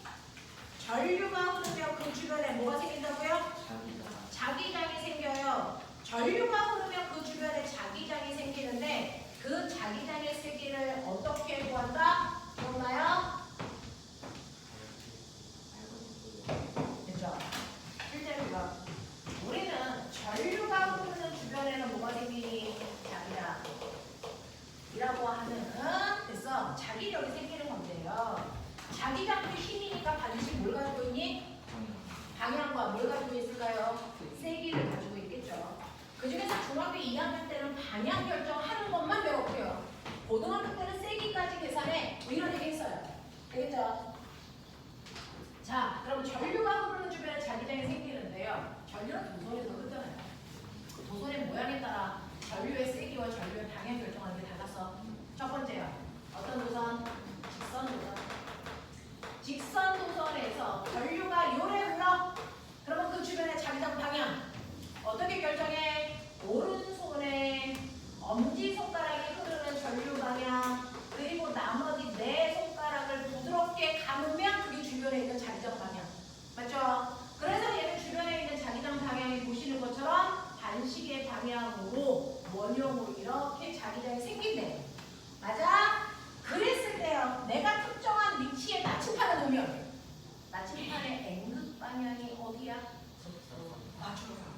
전류가 흐르면 그 주변에 뭐가 생긴다고요? 자기장이 생겨요. 전류가 흐르면 그 주변에 자기장이 생기는데 그 자기장의 세기를 어떻게 구한다? 기억나요? 그렇죠? 실제로요. 우리는 전류가 흐르는 주변에는 뭐가 생기니? 자기장. 이라고 하는 그래서 자기력이 생기는 건데요. 자기장도 힘이니까 반드시 뭘 가지고 있니? 방향과 뭘 가지고 있을까요? 세기를 가지고 있겠죠. 그 중에서 중학교 2학년 때는 방향 결정하는 것만 배웠고요. 고등학교 때는 세기까지 계산해. 뭐 이런 얘기 했어요. 되겠죠? 자, 그럼 전류가 흐르는 주변에 자기장이 생기는데요. 전류는 도선에서 흐르잖아요. 도선의 모양에 따라 전류의 세기와 전류의 방향 결정하는 게 달라서 첫 번째요. 어떤 도선? 직선 도선. 직선 도선에서 전류가 요래 흘러. 그러면 그 주변의 자기장 방향 어떻게 결정해? 오른손에 엄지손가락이 흐르는 전류 방향 그리고 나머지 네 손가락을 부드럽게 감으면 그게 주변에 있는 자기장 방향. 맞죠? 그래서 얘는 주변에 있는 자기장 방향이 보시는 것처럼 반시계 방향으로 원형으로 이렇게 자기장이 생긴대. 맞아? 그랬을 때요. 내가 특정한 위치에 나침판을 놓으면 나침판의 N극 방향이 어디야? 맞춰요.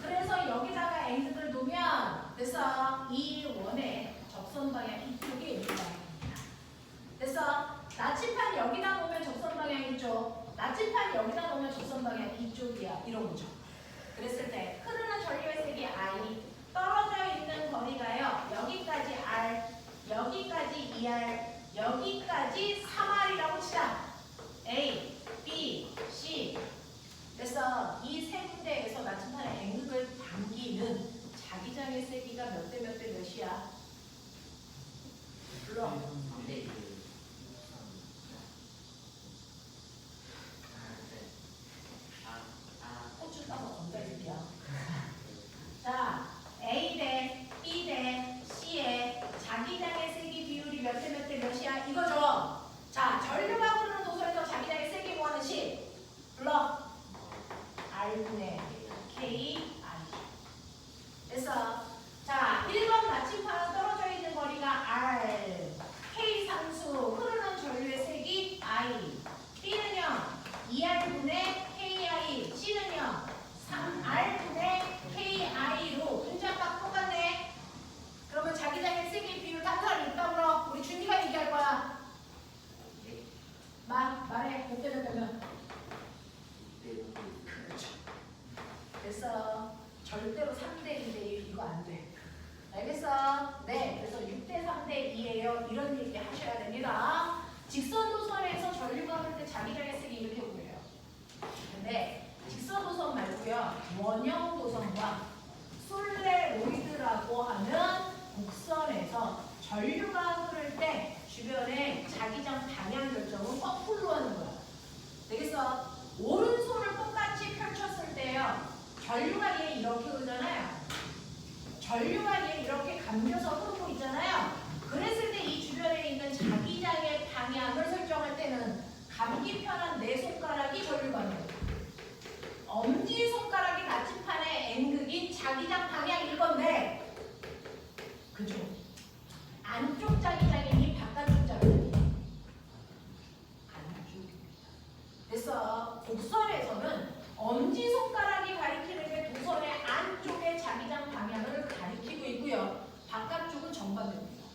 그래서 여기다가 N극을 놓으면 그래서 이 원의 접선 방향 이쪽에 N 방향입니다. 그래서 나침판 여기다 놓으면 접선 방향 이쪽, 나침판 여기다 놓으면 접선 방향 이쪽이야. 이런 거죠. 그랬을 때 흐르는 전류의 세기 I 떨어져 있는 거리가요. 여기까지 R, 여기까지 2R, 여기까지 3R이라고 치자. A, B, C. 그래서 이 세 군데에서 나침판의 N극을 당기는 자기장의 세기가 몇 대 몇 대 몇이야? 불러. 고추 따서 건드릴게요. 자, A 대 B 대 C의 자기장의 세기 비율이 몇 대 몇 대 몇이야? 이거죠. 자, 전류가 흐르는 도선에서 자기장의 세기 구하는 식 불러. R분의 KI. 그래서 자, 1번 나침판은 떨어져 있는 거리가 R, K 상수 흐르는 전류의 세기 I, B는요 2R분의 KI, C는요 3R분의 KI로 분자값 똑같네. 그러면 자기장의 세기 비율 딴 사람 있다 물어. 우리 준이가 얘기할 거야. 말해. 몇 대 몇 대면. 그렇죠. 그래서 절대로 3대 2대 1 이거 안 돼. 알겠어? 네. 그래서 6대 3대 2예요. 이런 얘기 하셔야 됩니다. 직선 도선에서 전류가 흐를 때 자기장의 세기 이렇게 보여요. 근데 직선 도선 말고요. 원형 도선과 솔레로이드라고 하는 곡선에서 전류가 흐를 때 주변에 자기장 방향 결정은 거꾸로 하는 거야. 되겠어? 오른손을 똑같이 펼쳤을 때요. 전류가 얘 이렇게 흐르잖아요. 전류가 얘 이렇게 감겨서 흐르고 있잖아요. 그랬을 때 이 주변에 있는 자기장 감기 편한 내 손가락이 전류 방향. 엄지 손가락이 나침판의 N극인 자기장 방향일 건데, 그죠? 안쪽 자기장이니 바깥쪽 자기장이니? 안쪽입니다. 그래서 곡선에서는 엄지 손가락이 가리키는 게 도선의 안쪽의 자기장 방향을 가리키고 있고요. 바깥쪽은 정반대입니다.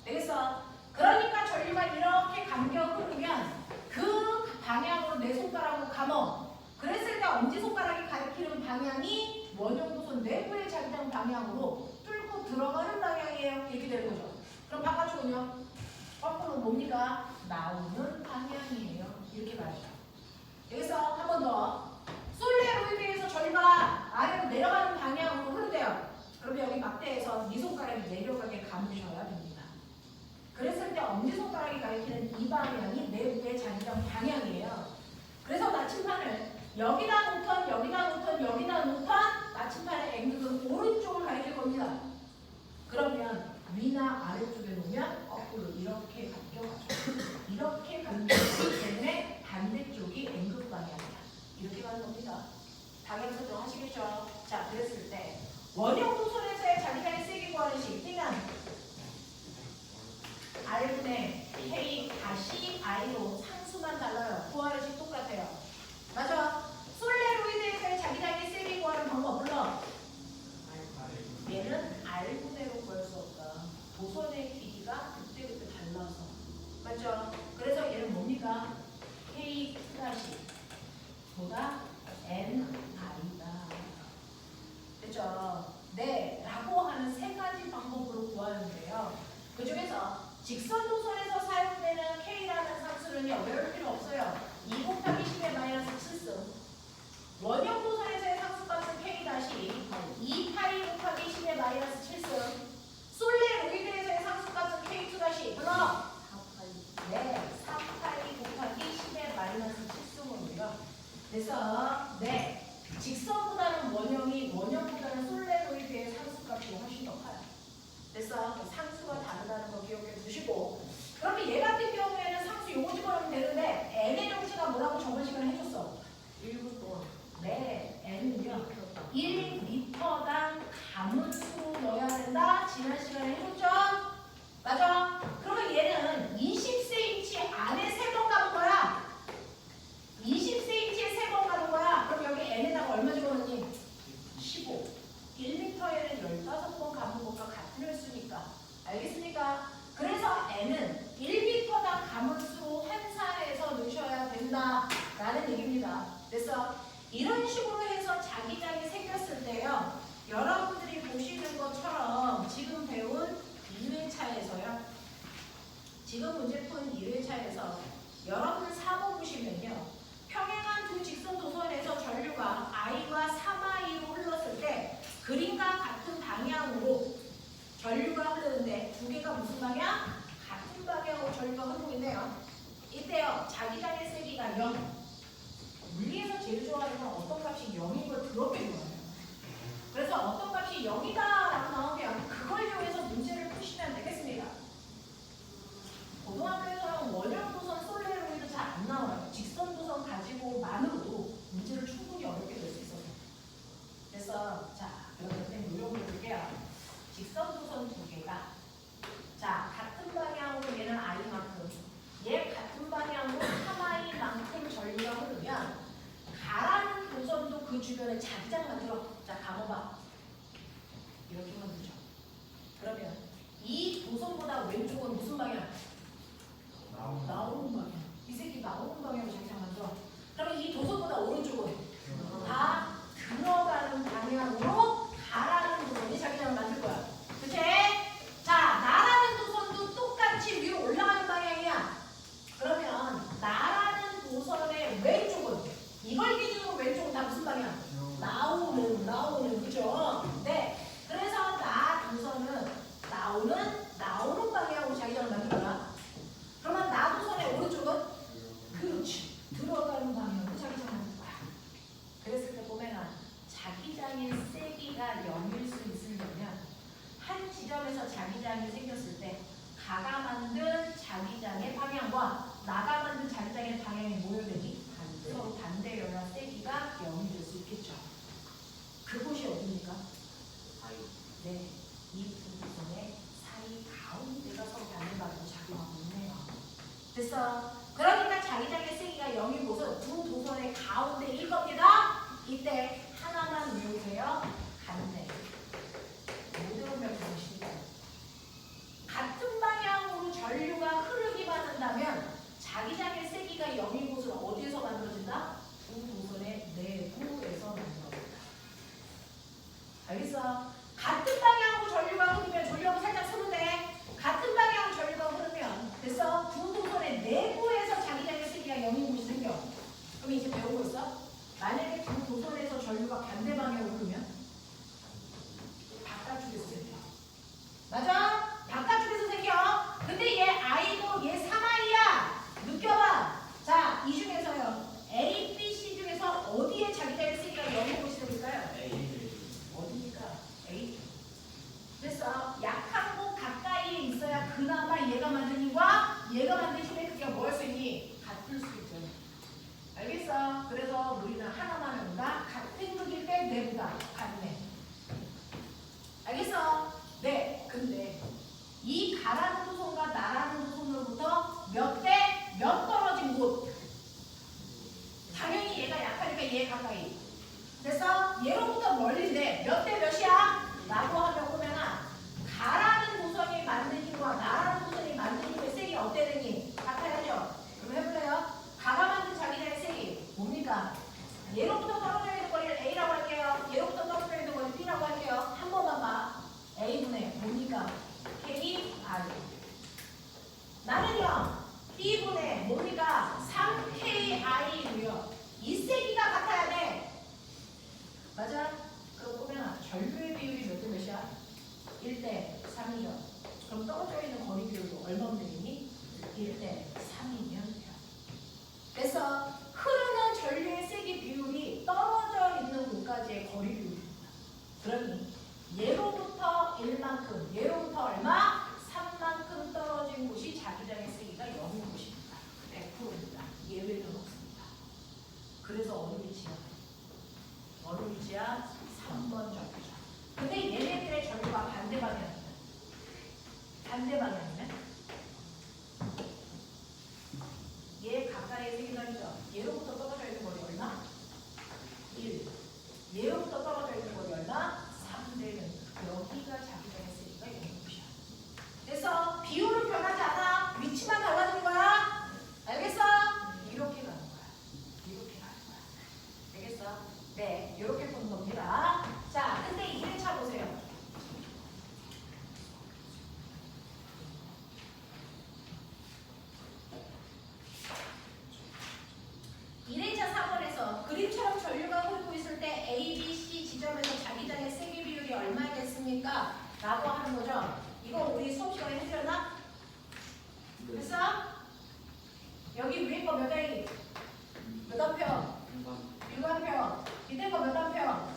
되겠어? 그러니까 전류가 이렇게 감겨 흐르면 그 방향으로 내 손가락으로 감어. 그랬을 때 엄지손가락이 가리키는 방향이 원형도선 내부의 자기장 방향으로 뚫고 들어가는 방향이에요. 이렇게 되는 거죠. 그럼 바깥쪽은요? 거꾸로 뭡니까? 나오는 방향이에요. 이렇게 가죠. 여기서 한 번 더. 솔레로이드에서 전류가 아래로 내려가는 방향으로 흐르대요. 그러면 여기 막대에서 네 손가락이 내려가게 감으셔야 됩니다. 그랬을 때 엄지손가락이 가리키는 이 방향이 내부의 자기장 방향이에요. 그래서 나침판을 여기다 놓던 여기다 놓던 여기다 놓던 나침판의 N극은 오른쪽을 가리킬 겁니다. 그러면 위나 아래쪽에 놓으면 거꾸로 이렇게 감겨가죠. 이렇게 감겨가기 때문에 반대쪽이 N극 방향이야. 이렇게 가는 겁니다. 방향 설정하시겠죠? 자, 그랬을 때 원형 도선에서의 자기장의 세기 구하는 식 T는 R분의 K 다시 I로 상수만 달라요. 구하는 식 똑같아요. 맞아. 솔레로이드에서의 자기장의 세기 구하는 방법 물론 얘는 R분의로 구할 수 없다. 도선의 길이가 그때그때 달라서. 맞죠? 그래서 얘는 뭡니까? K 보다 NI다. 됐죠? 네, 라고 하는 세 가지 방법으로 구하는데요. 그 중에서 직선 도선에서 사용되는 K라는 상수는요, 외울 필요 없어요. 2 곱하기 10의 마이너스 7승. 원형 도선에서의 상수값은 K 다시 2파이 곱하기 10의 마이너스 7승. 솔레로이드에서의 상수값은 K2 다시 불러. 네, 3파이 곱하기 10의 마이너스 7승으로요. 그래서 네, 직선보다는 원형보다는 솔레로이드의 상수값이 훨씬 더 커요. 그래서 상수가 다르다는 거 기억해 두시고, 그러면 얘 같은 경우에는 상수 요거 집어넣으면 되는데 n의 정체가 뭐라고 저번 시간에 해줬어? 1분 동안. 네, n은요 1m당 가문수로 넣어야 된다. 지난 시간에 해줬죠? 맞아? 그러면 얘는 20cm 안에 3번 가는 거야. 20cm에 3번 가는 거야. 그럼 여기 n에다가 얼마 집어넣니? 15. 1m에는 15번 가는 것과 같은 횟수니까. 알겠습니까? 그래서 n은 1m당 가문수로 환산해서 넣으셔야 된다라는 얘기입니다. 그래서 이런 식으로 해서 자기장이 생겼을 때요, 여러분들이 보시는 것처럼 지금 배운 2회차에서요, 지금 문제 푼 2회차에서 여러분들 4번 보시면요, 평행한 두 직선 도선에서 전류가 I와 3I로 흘렀을 때 그림과 같은 방향으로 전류가 흐르는데 두 개가 무슨 방향? 같은 방향으로 전류가 흐르고 있네요. 이때요, 자기장의 세기가 0. 물리에서 제일 좋아하는 건 어떤 값이 0인 걸 더럽게 좋아해요. 그래서 어떤 값이 0이다 라고 나오면 그걸 이용해서 문제를 푸시면 되겠습니다. 고등학교에서는 원형 도선 솔레로이드 잘 안 나와요. 직선 도선 가지고만으로도 문제를 충분히 어렵게 낼 수 있어서. 그래서 자, 그러면 선생님 요령을 볼게요. 직선 도선 두 개가 자, 같은 방향으로 얘는 I만큼, 얘 같은 방향으로 3I만큼 전류가 흐르면 가라는 도선도 그 주변에 자기장 만들어. 자, 감아봐. 이렇게 만들죠. 그러면 이 도선보다 왼쪽은 무슨 방향? 나오는 방향. 이 새끼 나오는 방향으로 자기장 만들어. 그러면 이 도선보다 오른쪽은 다 들어가는 방향으로 가라는 도선이 자기장을 만들 거야. 그치? 자, 나라는 도선도 똑같이 위로 올라가는 방향이야. 그러면 나라는 도선의 왼쪽은, 이걸 기준으로 왼쪽은 다 무슨 방향? 나오는, 그죠? 네. 그래서 나 도선은 나오는 방향으로 자기장을 만들 거야. 그러면 나 도선의 오른쪽은? 그렇지. 방향과 나가 만든 자기장의 방향이 뭐여야 되니? 반대. 서로 반대여야 세기가 0이 될 수 있겠죠. 그곳이 어디입니까? 사이. 네, 이 두 도선의 사이 가운데가 서로 반대방향으로 작용하고 있네요. 됐어. 그러니까 자기장의 세기가 0인 곳은 두 도선의 가운데일 겁니다. 이때 하나만 외우세요. 반대. 못 외우면 무엇입니까? 같은 방향으로 전류가 흐르기만 한다면 자기장의 세기가 0인 곳은 어디에서 만들어진다? 두 도선의 내부에서 만들어진다. 알겠어? 같은 방향으로 전류가 흐르면 전류하고 살짝 쓰면 돼. 같은 방향으로 전류가 흐르면 됐어? 두 도선의 내부에서 자기장의 세기가 0인 곳이 생겨. 그럼 이제 배우고 있어? 만약에 두 도선에서 전류가 반대 방향으로 흐르면 바깥쪽에서 생겨. 맞아? 바깥쪽에서 생겨. 근데 얘 I고 얘 3I야. 느껴봐. 자, 이 중에서요. A, B, C 중에서 어디에 자기장의 세기가 0인 곳이 생길까요? A. 어디니까? A. 됐어. 약한 곳 가까이에 있어야 그나마 얘가 만든 힘과 얘가 만든 힘의 크기가 뭐 할 수 있니? 같을 수 있죠. 알겠어? 그래서 우리는 하나만 외운다. 같은 극일 때 내보다 같네. 알겠어? 네. 근데 이 가라는 도선과 나라는 도선으로부터 몇 대 몇 떨어진 곳. 당연히 얘가 약하니까 얘 가까이. 됐어? 얘로부터 멀린데 몇 대 몇이야? 라고 하면 보면은 가라는 도선이 만든 힘과 나라는 도선이 만든 힘의 세기 어때 되니? 같아야죠? 그럼 해볼래요? 가가 만든 자기장의 세기 뭡니까? 얘로부터 떨어져 있는 거리를 A라고 할게요. 얘로부터 떨어져 있는 거리를 B라고 할게요. 한 번만 봐. A분의 뭡니까? K, R. 나는요. B분의 뭡니까? 3KI고요. 이 세기가 같아야 돼. 맞아? 그럼 보면 전류의 비율이 몇 대 몇이야? 1대 3이죠. 그럼 떨어져 있는 거리 비율도 얼마면 되겠니? 1대 3이면 돼요. 그래서 흐르는 전류의 세기 비율이 떨어져 있는 곳까지의 거리 비율입니다. 그러니 얘로부터 1만큼, 얘로부터 얼마? 3만큼 떨어진 곳이 자기장의 세기가 0인 곳입니다. 100%입니다. 예외는 없습니다. 그래서 어느 위치야? 어느 위치야? 3번 전류죠. 근데 얘네들의 전류가 반대 방향이면 얘 가까이에 세기장이죠. 얘로부터 떨어져 있는 거리 얼마? 1. 얘로부터 떨어져 있는 거리 얼마? 3대는 여기가 자기장의 세기가 0인 곳이야. 그래서 비율은 변하지 않아. 위치만 달라지는 거야. 알겠어? 이렇게 가는 거야. 이렇게 가는 거야. 알겠어? 네, 이렇게 푸는 겁니다. 자, 근데 2회차 보세요. 1회차 4번에서 그림처럼 전류가 흐르고 있을 때 A, B, C 지점에서 자기장의 세기 비율이 얼마겠습니까? 라고 하는 거죠. 이거 우리 수업 시간에 해드렸나? 됐어? 여기 위에 거 몇 A? 몇 암페어? 6암페어. 밑에 거 몇 암페어?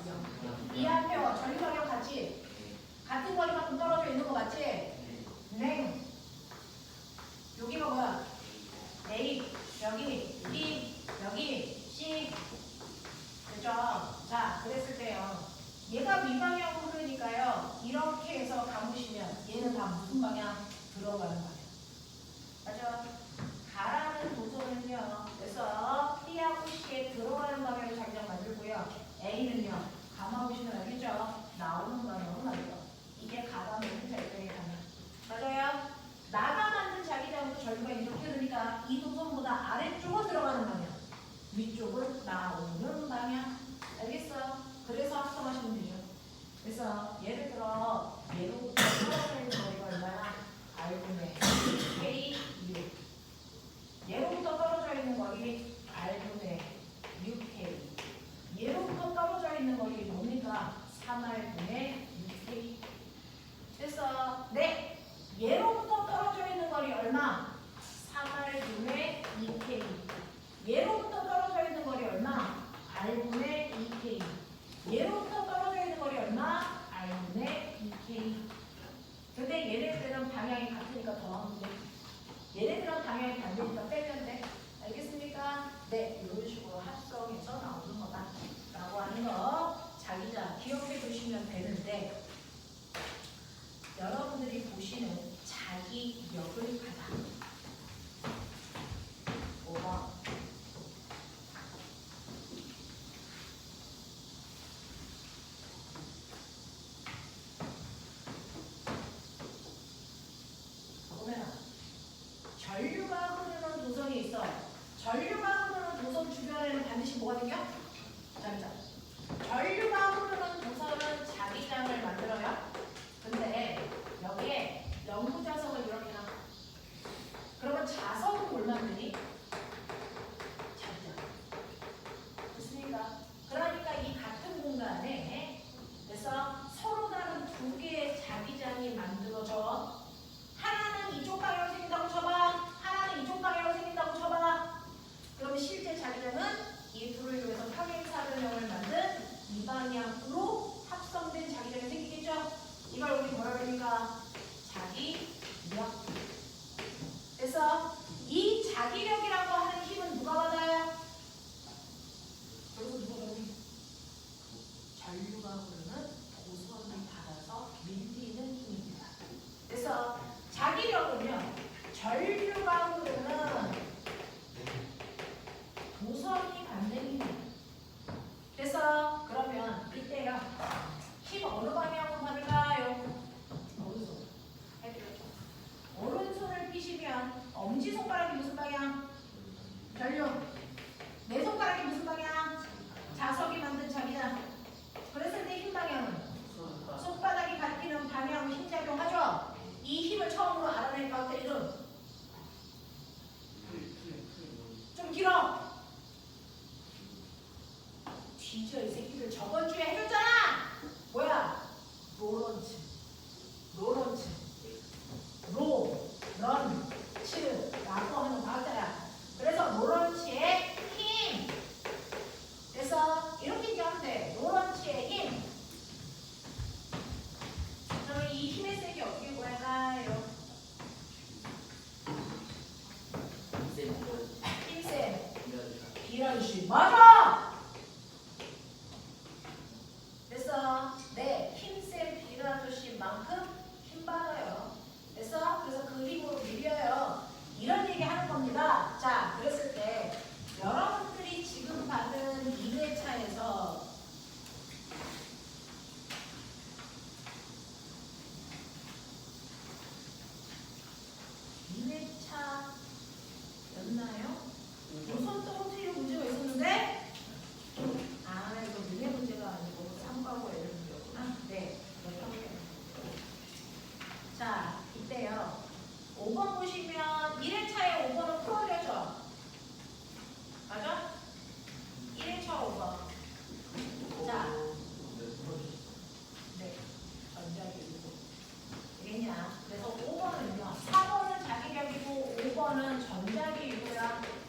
2암페어. 전류 방향 같지? 같은 거리만큼 떨어져 있는 거 맞지? 네. 여기가 뭐야? A, 여기 B, 여기 C. 그죠? 자, 그랬을 때요. 얘가 위방향으로 흐르니까요. 이렇게 해서 감으시면 얘는 다 무슨 방향? 들어가는 방향. 맞죠? 가라는 도선은요. 그래서 B하고 C에 들어가는 방향으로 자기장 만들고요. A는요. 감아보시면 알겠죠? 나오는 방향으로 만들어. 이게 가가 만든 자기장의 방향. 맞아요? 나가 만든 자기장으로 전류가 이렇게 흐르니까 이 도선보다 아래쪽으로 들어가는 방향. 위쪽은 나오는 방향. 알겠어요? 그래서 합성하시면 되죠. 그래서 예를 들어 얘로부터 떨어져 있는 거리가 얼마나? R분의 K, 6. 얘로부터 떨어져 있는 거리 R분의 6K. 얘로부터 떨어져 있는 거리 뭡니까? 3R분의 6K. 그래서 네. 얘로부터 떨어져 있는 거리 얼마? 3R분의 2K. 얘로부터 떨어져 있는 거리 얼마? R분의 2K. 얘로부터 떨어져 있는 거리 얼마? R분의 2K. 근데 얘네들은 방향이 같으니까 더하면 돼. 얘네들은 방향이 전류가 흐르는 도선 주변에는 반드시 뭐가 생겨? 자기장. 전류가 흐르는 도선은 자기장을 만들어요. 근데 여기에 영구 자석을 이렇게 놔. 그러면 자석은 뭘 만드니? 자기장. 됐습니까? 그러니까 이 같은 공간에 그래서 서로 다른 두 개의 자기장이 만들어져. 하나는 이쪽 방향으로 생긴다고 쳐봐. 하나는 이쪽 방향으로 생긴다고 쳐봐. 그럼 실제 자기장은 이 둘을 이용해서 평행사변형을 만든 이 방향으로 합성된 자기장이 생기겠죠? 이걸 우리 뭐라 그러니까 자기력. 그래서 이 자기력이라고 하는 힘은 누가 받아요? 그래서 누가 받아요? 전류가 흐르는 도선을 받아서 밀리는 힘입니다. 그래서 자기력은요, 전류가 흐르는 도선이 받는 힘이에요. 그래서 그러면 이때요, 힘 어느 방향으로 받을까요? 오른손. 오른손을 피시면 엄지손가락이 무슨 방향? 전류. 내 손가락이 무슨 방향? 자석이 만든 자기장. 그랬을 때 힘 방향은? 손바닥이 밟히는 방향으로 힘작용하죠? 이 힘을 처음으로 알아낼 것들 이름. 좀 길어. 뒤져 이 새끼들. 저번 주에 해줬잖아. 뭐야? 로런츠. 로런츠. 런츠라고 하는 과학자야. 그래서 로런츠의 힘. 그래서 이렇게 얘기하면 돼. 로런츠의 힘. 그러면 이 힘의 세기 어떻게 구할까요? 힘세. 비런슈. 맞아! 그래서 네, 힘센 비라조씨만큼 힘 받아요. 그래서 그 힘으로 밀려요. 이런 얘기 하는 겁니다. 자, 그랬을 때 여러분들이 지금 받은 2회차에서 우선 떨어뜨리는 문제가 있었는데 이거 문해 문제가 아니고 3과고 이런 문제였구나. 네. 자, 이때요. 5번 보시면 1회차에 5번은 풀어드려죠. 맞아? 1회차 5번. 자, 네. 전자기이고. 되겠냐? 그래서 5번은요. 4번은 자기력이고 5번은 전자기이고요.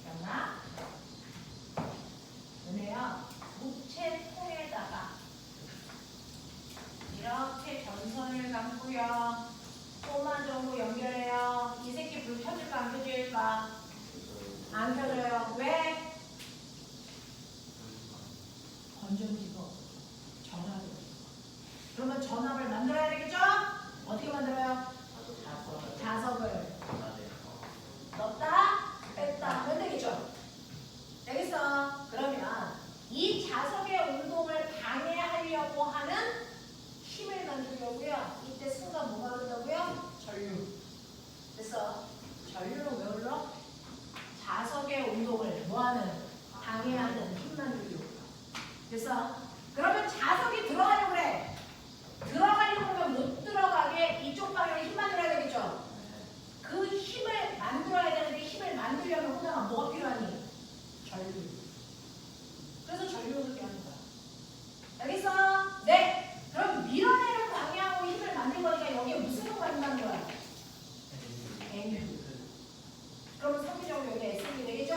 기억나? 오늘요. 무채통에다가 이렇게 전선을 감고요. 또만 정도 연결해요. 이 새끼 불 켜질까 안 켜질까? 안 켜져요. 왜? 건전지가 전압이 그러면 전압을 만들어야 되겠죠? 어떻게 만들어요? 자석을 넣었다 뺐다 하면 되겠죠? 되겠어? 그러면 이 자석의 운동을 방해하려고 하는 힘을 만들려고요. 이때 순간 뭐가 흐른다고요? 전류. 그래서 전류는 왜 흘러? 자석의 운동을 뭐하는? 방해하는 힘 만들려고. 그래서 그러면 자석이 들어가려고 그래. 들어가려고 하면 못 들어가게 이쪽 방향에 힘 만들어야 되겠죠? 그 힘을 만들어야 되는데 힘을 만들려면 호당아 뭐가 필요하니? 전류. 그래서 전류를 그렇게 하는 거야. 알겠어? 네. 그럼 밀어내는 방향으로 힘을 만든 거니까 여기에 무슨 효과가 있다는 거야? N. 그럼 상대적으로 여기 S이 되겠죠?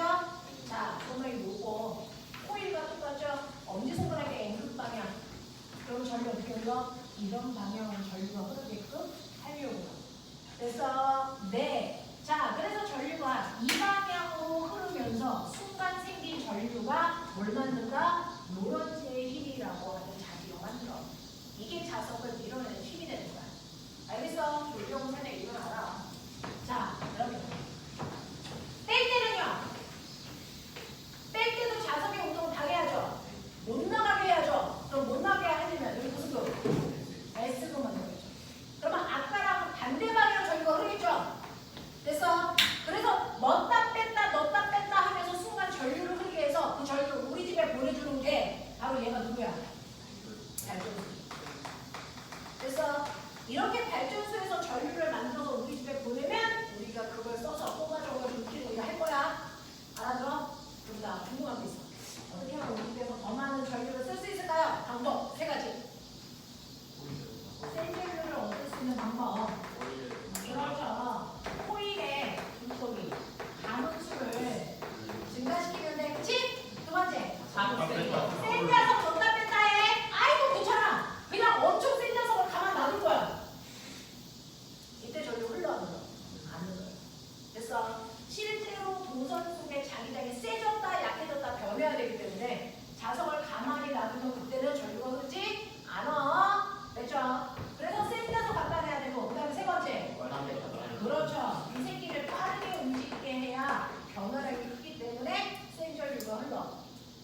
자, 그러면 이거 코일과 똑같죠? 엄지손가락의 N극 방향. 그럼 전류 어떻게 흘러? 이런 방향으로 전류가 흐르게끔 하려고요. 그래서 네. 자, 그래서 전류가 이 방향으로 흐르면서 순간 생긴 전류가 뭘 만든다? 로런츠의 힘이라고 하는 자기로 만들어. 이게 자석을 밀어내는 힘이 되는 거야. 알겠어? 조경선의 이건 알아. 자, 그러면 뺄 때는요. 뺄 때도 자석의 운동을 방해하죠. 못 나가게 해야죠. 그럼 못 나가게 하려면 여기 무슨 그 S그 만들어야죠. 그러면 아까랑 반대 방향 전류가 흐르겠죠. 바로 얘가 누구야? 발전소. 그래서 이렇게 발전소에서 전류를 만들어서 우리 집에 보내면 우리가 그걸 써서 뽑아줘가지고 이렇게 우리가 할 거야. 알아들어? 그럼 나 궁금한 게 있어. 어떻게 하면 우리 집에서 더 많은 전류를 쓸 수 있을까요? 방법 세 가지. 센 전류를 얻을 수 있는 방법. 그렇죠. 코일의 분속이 가문수를 증가시키면 돼. 그치? 두 번째. 센 자석 넣다 뺐다 해. 아이고 괜찮아. 그냥 엄청 센 자석을 가만 놔둘 거야. 이때 전류 흘러가는 거. 안 흘러요. 그래서 실제로 도선 속의 자기장이 세졌다 약해졌다 변해야 되기 때문에 자석을 가만히 놔두면 그때는 전류가 흐르지 않아. 됐죠? 그래서 센 자석 갖다 내야 되고 그 다음에 세 번째. 그렇죠. 이 새끼를 빠르게 움직이게 해야 변화량이 크기 때문에 센 전류가 흘러.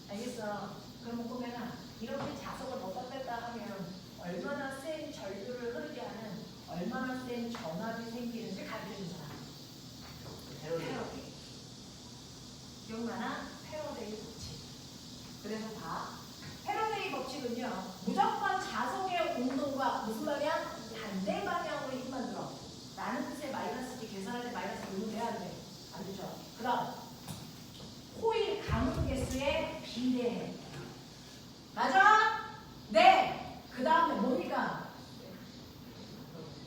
알겠어? 그러면 보면은 이렇게 자석을 넣다 뺐다 하면 얼마나 센 전류를 흐르게 하는 얼마나 센 전압이 생기는지 가르쳐준 사람. 패러데이. 기억나나? 패러데이 법칙. 그래서 봐. 패러데이 법칙은요. 무조건 자석의 온도가 무슨 말이야? 반대 방향으로 힘만 들어. 라는 뜻의 마이너스지 계산할 때 마이너스 요금 내야 돼. 안 되죠? 그 다음 코일 가문 개수에 비례해. 맞아? 네. 그 다음에 뭡니까?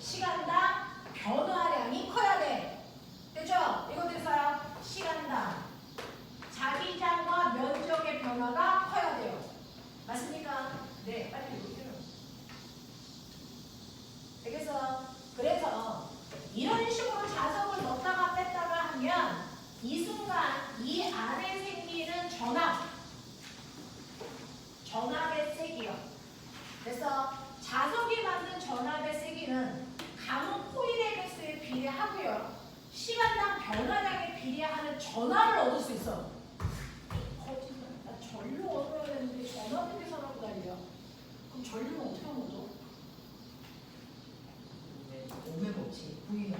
시간당 변화량이 커야 돼. 됐죠? 이거 됐어요? 시간당 자기장과 면적의 변화가 커야 돼요. 맞습니까? 네. 빨리 얘기해요. 알겠어? 그래서 이런 식으로 자석을 넣다가 뺐다가 하면 이 순간 이 안에 생기는 전압의 세기요. 그래서 자석이 만든 전압의 세기는 가문 코일의 개수에 비례하고요. 시간당 변화량에 비례하는 전압을 얻을 수 있어. 거짓말. 나 전류 얻어야 되는데 전압을 계산하고 달려. 그럼 전류는 어떻게 얻어? 오메 법칙. V는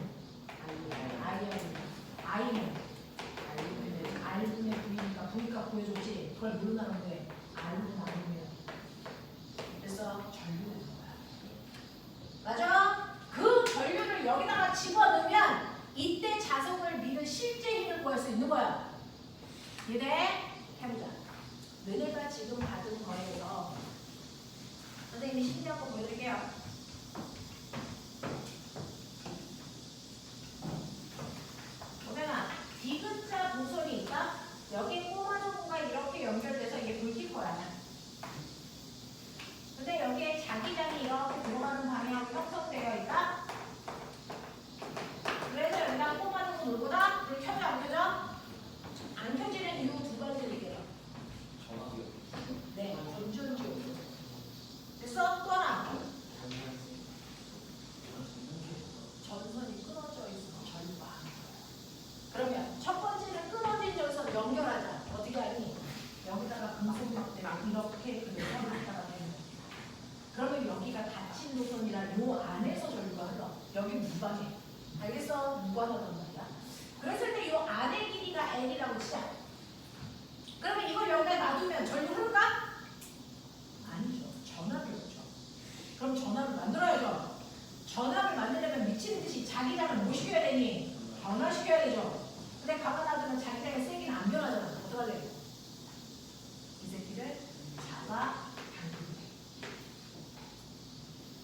R분의 V니까 V값 구해줬지. 그걸 모른다는데 R분의 R이면 그래서 전류가 되는 거야. 맞아? 그 전류를 여기다가 집어넣으면 이때 자석을 미는 실제 힘을 구할 수 있는 거야. 이해돼? 해보자. 너네가 지금 받은 거에서 선생님이 심리학 거 보여드릴게요. 디귿자 도선이 있다? 여기 꼬마노무가 이렇게 연결돼서 이게 불키퍼야. 근데 여기에 자기장이 이렇게 들어가는 방향으로 형성되어 있다? 그래서 여기다 꼬마노무 누구다? 불 켜져 안 켜져? 안 켜지는 이유 두 가지 얘기해요. 네, 건전지. 됐어? 또 하나. 전선이 끊어져 있어. 전류가 안 들어요. 그러면 첫 번째는 끊어진 전선 연결하자. 어떻게 하니? 여기다가 금속 막대를 이렇게 연결했다가 되는 거야. 그러면 여기가 닫힌 노선이라 요 안에서 전류가 흘러. 여기 무방해. 알겠어? 무관하단 말이야. 그랬을 때 요 안의 길이가 L이라고 치자. 그러면 이걸 여기다 놔두면 전류 흐를까? 아니죠. 전압이 오죠. 그럼 전압을 만들어야죠. 전압을 만들려면 미치는 듯이 자기장을 뭐 시켜야 되니? 변화시켜야 되죠. 근데 가만 놔두면 자기장의 세기는 안 변하잖아. 어떡하 돼? 이 새끼를 잡아 당기면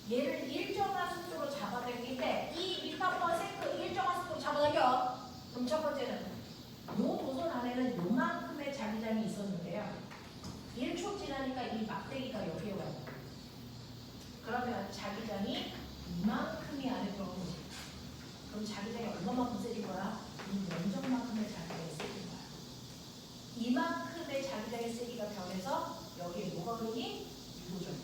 돼. 얘를 일정한 속도로 잡아당기는데 이 미터/세컨드 일정한 속도로 잡아당겨. 그럼 첫 번째는 요 도선 안에는 요만큼의 자기장이 있었는데요. 1초 지나니까 이 막대기가 여기에 와요. 그러면 자기장이 이만큼이 안에 들어온 거지. 그럼 자기장이 얼마만큼 세질 거야? 이 면적만큼의 자기장이 세질 거야. 이만큼의 자기장의 세기가 변해서 여기에 뭐가 흐르니? 유도전류.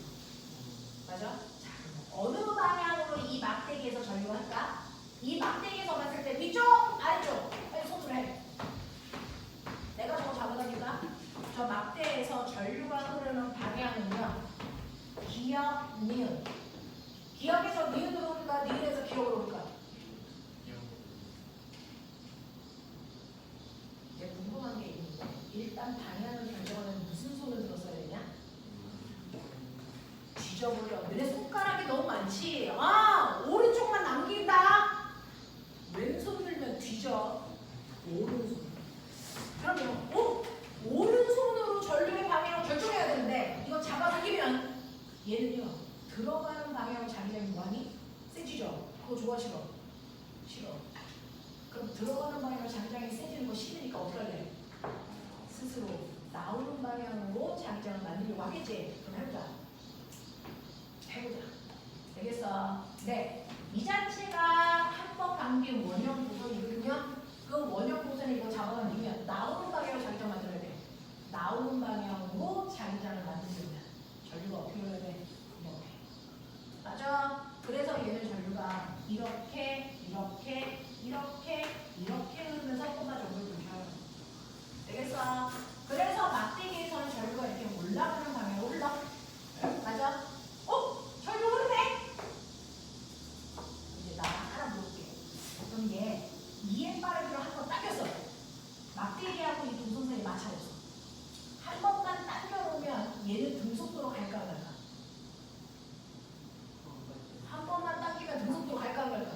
맞아? 자, 어느 방향으로 이 막대기에서 전류가 할까? 이 막대기에서 봤을 때 위쪽? 아래쪽? 빨리 손으로 해. 내가 저거 잡아다니까? 저 막대에서 전류가 흐르는 방향은요. 기역, 니은. 기역에서 니은으로 올까? 니은에서 기역으로 올까? 이제 궁금한 게 있는데 일단 방향을 결정하면 무슨 손을 들었어야 되냐? 싫어. 그럼 들어가는 방향으로 자기장이 세지는 거 싫으니까 어떻게 할래? 스스로 나오는 방향으로 자기장을 만들려고 하겠지? 그럼 해보자. 해보자. 되겠어? 네. 이 자체가 한 번 감긴 원형 도선이거든요. 그 원형 도선을 이거 잡아당기면 나오는 방향으로 자기장 만들어야 돼. 나오는 방향으로 자기장을 만들려면 전류가 어떻게 흘러야 돼? 이렇게. 맞아? 그래서 얘는 전류가 이렇게 흐르면서 콤마 전구를 돌려요. 되겠어? 그래서 막대기에서는 전류가 이렇게 올라가는 방향으로 흘러. 맞아? 전류 흐르네? 이제 나 하나 물어볼게. 그럼 얘 EM 빠르기로 한 번 당겼어. 막대기하고 이 동선선이 마찰했어. 한 번만 당겨놓으면 얘는 등속도로 갈까 안 갈까? 한 번만 당기면 등속도로 갈까 안 갈까?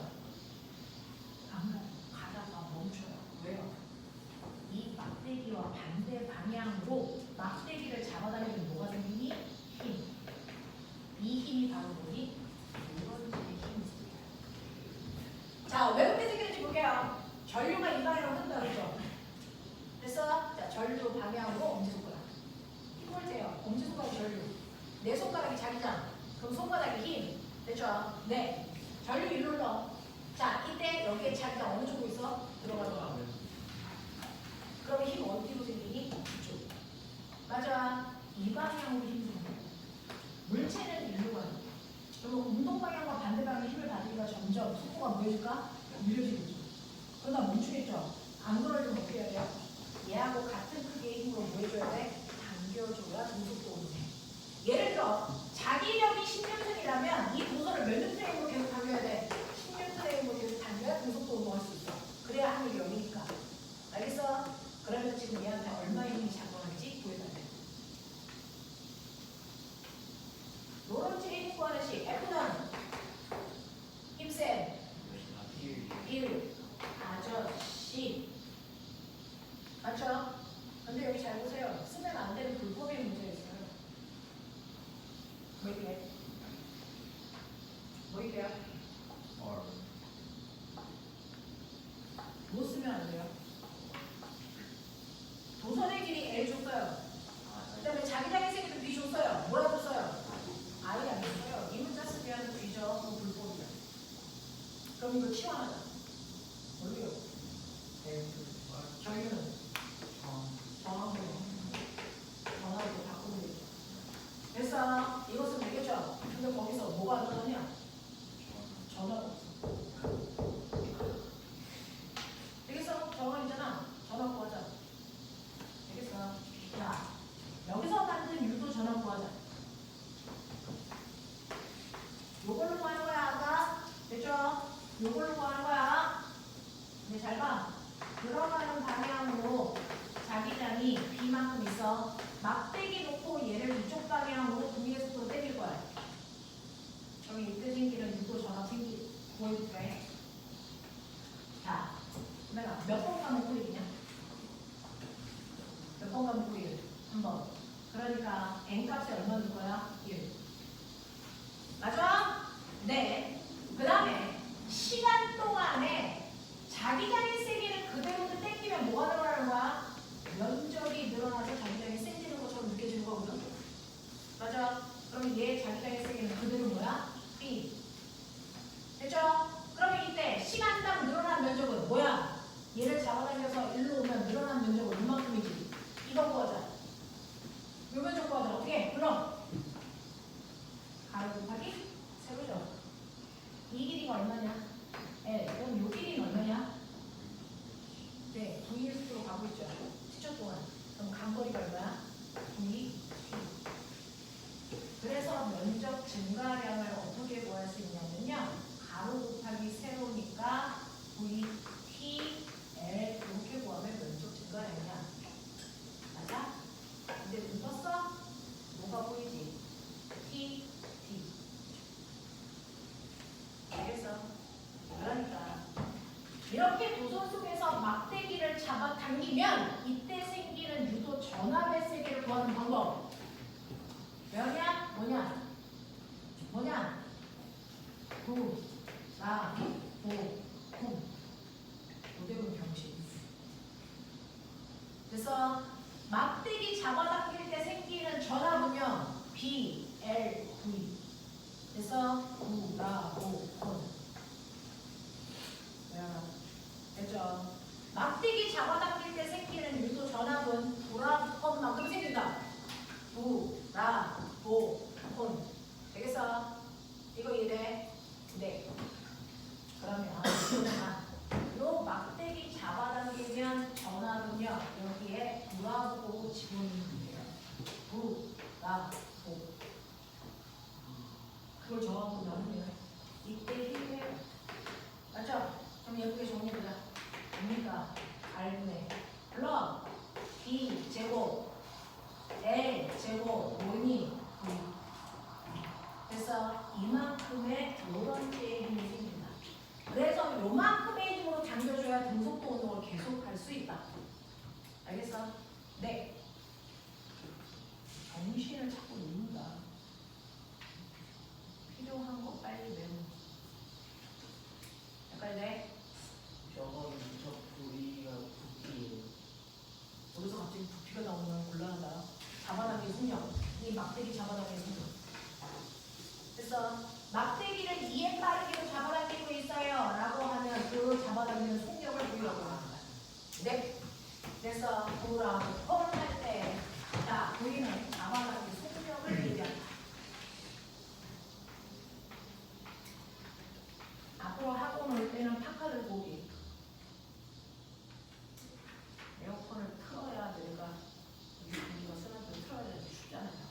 안 가요. 가다가 멈춰요. 왜요? 이 막대기와 반대 방향으로 막대기를 잡아당기면 뭐가 생기니? 힘. 이 힘이 바로 뭐니? 이런 식의 힘이 생겨요. 자, 왜 그렇게 생겼는지 볼게요. 전류가 이 방향으로 흐른다 그랬죠? 됐어? 자, 전류 방향으로 엄지손가락. 힘을 재요. 엄지손가락이 전류. 내 손가락이 자기장. 그럼 손바닥이 힘. 됐죠? 네. 전류 일로 흘러. 자, 이때 여기에 자기장 어느 쪽으로 있어? 들어가죠. 그럼 힘 어디로 생기니? 이쪽. 맞아. 이 방향으로 힘이 생겨요. 물체는 일로 가요. 그러면 운동 방향과 반대 방향의 힘을 받으니까 점점 속도가 뭐해질까? 느려지겠죠. 그러다 멈추겠죠. 안 그러려면 어떻게 해야 돼요? 얘하고 같은 크기의 힘으로 뭐 해줘야 돼? 당겨줘야 등속도가 오네. 예를 들어 자기력이 10N이라면 이 도선을 몇 N의 힘으로 계속 당겨야 돼? 10N의 힘으로 계속 당겨야 등속도 운동할 수 있어. 그래야 하늘이 열리니까. 알겠어? 그러면 지금 얘한테 얼마의 힘이 작동하는지 보여줘야 돼. 로런츠의 힘 구하는 식 F는 힘센 빌 아저씨. 맞죠? 근데 여기 잘 보세요. 쓰면 안 되는 불법의 문제가 있어요. 뭐 이게? 뭐 이게요? 뭐 쓰면 안 돼요? 도선의 길이 L 줬어요. 그 다음에 자기장의 세기도 B 줬어요. 뭐라 줬어요? 아예 안 줬어요. 이 문자 쓰면 B죠. 그럼 불법이야. 그럼 이거 치환하자. 뭘로요? 전류는 전화로 바꾸면 되죠. 됐어. 이것은 되겠죠? 근데 거기서 뭐가 안 나오냐? 전화가 없어. 되겠어? 전화 있잖아. 전화 구하자. 되겠어? 자, 여기서 만든 유도 전화 구하자. 요걸로 구하는 거야, 아까? 됐죠? 요걸로 구하는 거야. 근데 잘 봐. 들어가는 방향으로 자기장이 B만큼 있어. 막대기 놓고 얘를 이쪽 방향으로 V의 속도로 때릴 거야. 그럼 이때 생기는 유도 전압 보여줄게. 자, 내가 몇 번 가면 꼬이냐? 몇 번 가면 꼬이냐? 한 번. 그러니까 N값이 얼마 줄 거야? 1. 맞아? 네. 그 다음에 시간 동안에 자기장의 세기를 그대로 땡기면 뭐가 늘어나는 거야? 면적이 늘어나서 자기장이 세지는 것처럼 느껴지는 거거든. 맞아? 그럼 얘 자기장의 세기는 그대로 뭐야? B. 됐죠? 그러면 이때 시간당 늘어난 면적은 뭐야? 얘를 잡아당겨서 일로 오면 늘어난 면적은 얼마큼이지? 이거 구하자. 요 면적 구하자. 어떻게? 불러. 가로 곱하기 세로죠. 이 길이가 얼마냐? L. 그럼 요 길이는 얼마냐? 네, V의 속도로 가고 있죠. 10초 동안. 그럼 간거리가 얼마야? V. 그래서 면적 증가량을 어떻게 구할 수 있냐면요. 가로 곱하기 세로니까 V, T, L 이렇게 구하면 면적 증가량이야. 맞아? 이제 눈 떴어? 뭐가 보이지? T, D. 알겠어? 그러니까 이렇게 도선 속에서 막대기를 잡아당기면 이때 생기는 유도 전압의 세기를 구하는 방법. 뭐냐? 뭐냐? 9, 4, 5, 9. 그죠? 막대기 잡아당길 때 생기는 유도 전압은 보라폰만큼 생긴다. 보라폰. 되겠어? 이거 이해돼? 네. 그러면 요 막대기 잡아당기면 전압은요 여기에 보라보 집어넣는 거예요. 보라보. 그걸 정하고 나면 이때 힘이에요. 맞죠? 그럼 예쁘게 정리해보자. 뭡니까? R분의 물론 B 제곱 L 제곱 뭐니? 그래서 이만큼의 요런지의 힘이 생긴다. 그래서 요만큼의 힘으로 당겨줘야 등속도 운동을 계속 할 수 있다. 알겠어? 네. 정신을 자꾸 놓는다. 필요한 거 빨리 외우는 거. 헷갈리네? 저거 저 부위가 부피예요. 여기서 갑자기 부피가 나오면 곤란하다. 잡아당긴 속력. 이 막대기 잡아당긴 속력. 그래서 막대기를 이에 빠르기로 잡아당기고 있어요. 라고 하면 그 잡아당기는 속력을 보이라고 합니다. 네. 그래서 보라, 폼을 할 때, 자, 보이는 잡아당긴 속력을 얘기한다. 앞으로 학원 올 때는 파카를 보기. 에어컨을 틀어야 내가 우리가 쓰나들 틀어야 되는데 춥잖아요.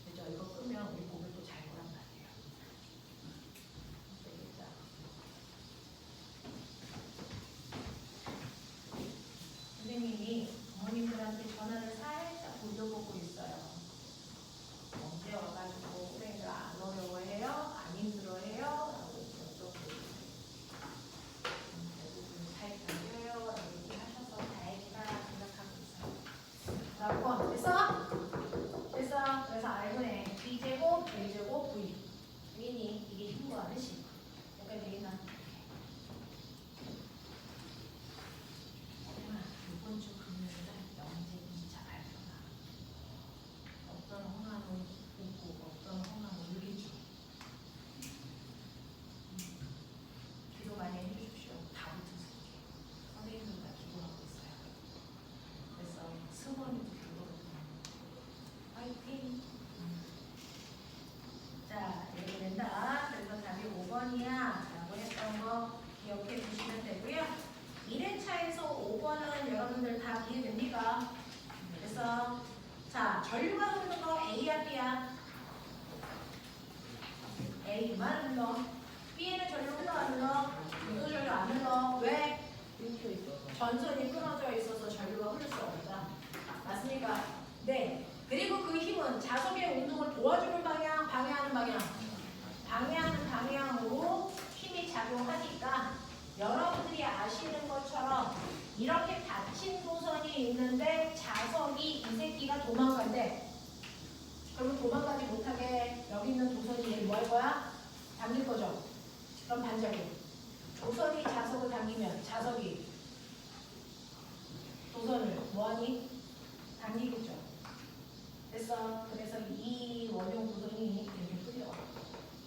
그죠? 이거 끄면 우리 몸을 또 잘 거란 말이에요. 되겠다. 선생님이 어머님들한테 전화를 살짝 돌려보고 있어요. 언제 와가지고 선생님들 안 어려워해요? 안 힘들어해요? 라고 여쭤보고 대부분 잘 견뎌요? 라고 얘기하셔서 다행이다 생각하고 있어요. 자, 5번 됐어? 됐어? 그래서 R분의 B제곱, A제곱, V 미니 이게 힘과하는 식 여기까지 되겠나? 이번 주 금요일날 영재 2차 발표가 어떤 허나는 웃고 어떤 허나는 울겠죠. 기도 많이 해주십시오. 다 붙어서 선생님들 다 기도하고 있어요. 그래서 승원이도 기도하고 파이팅. 자, 이렇게 된다. 그래서 답이 5번이야 라고 했던 거 기억해 주시면 되고요. 1회차에서 5번은 여러분들 다 이해됩니까? 그래서 자, 전류가 흐르는 거 A야 B야? A만 흘러. B에는 전류 흘러 안 흘러? 유도 전류 안 흘러. 왜? 끊겨 있어서. 전선이 끊어져 있어서 전류가 흐를 수 없다. 맞습니까? 네. 그리고 그 힘은 자석의 운동을 도와주는 방향, 방해하는 방향. 방해하는 방향으로 힘이 작용하니까 여러분들이 아시는 것처럼 이렇게 닫힌 도선이 있는데 자석이 이 새끼가 도망간대. 그러면 도망가지 못하게 여기 있는 도선이 얘 뭐 할 거야? 당길 거죠? 그럼 반작용. 도선이 자석을 당기면 자석이 도선을 뭐하니? 당기겠죠. 그래서 이 원용 도선이 이렇게 끌려.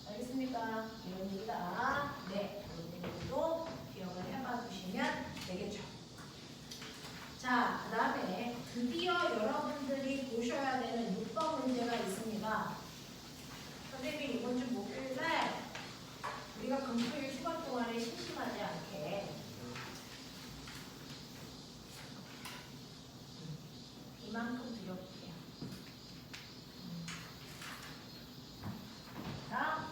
알겠습니까? 이런 얘기다. 네, 이런 얘기도 기억을 해봐 주시면 되겠죠. 자, 그 다음에 드디어 여러분들이 보셔야 되는 6번 문제가 있습니다. 선생님이 이번 주 목요일날 우리가 금토일 휴가 동안에 심심하지 않게 이만큼 드려볼게요. 자,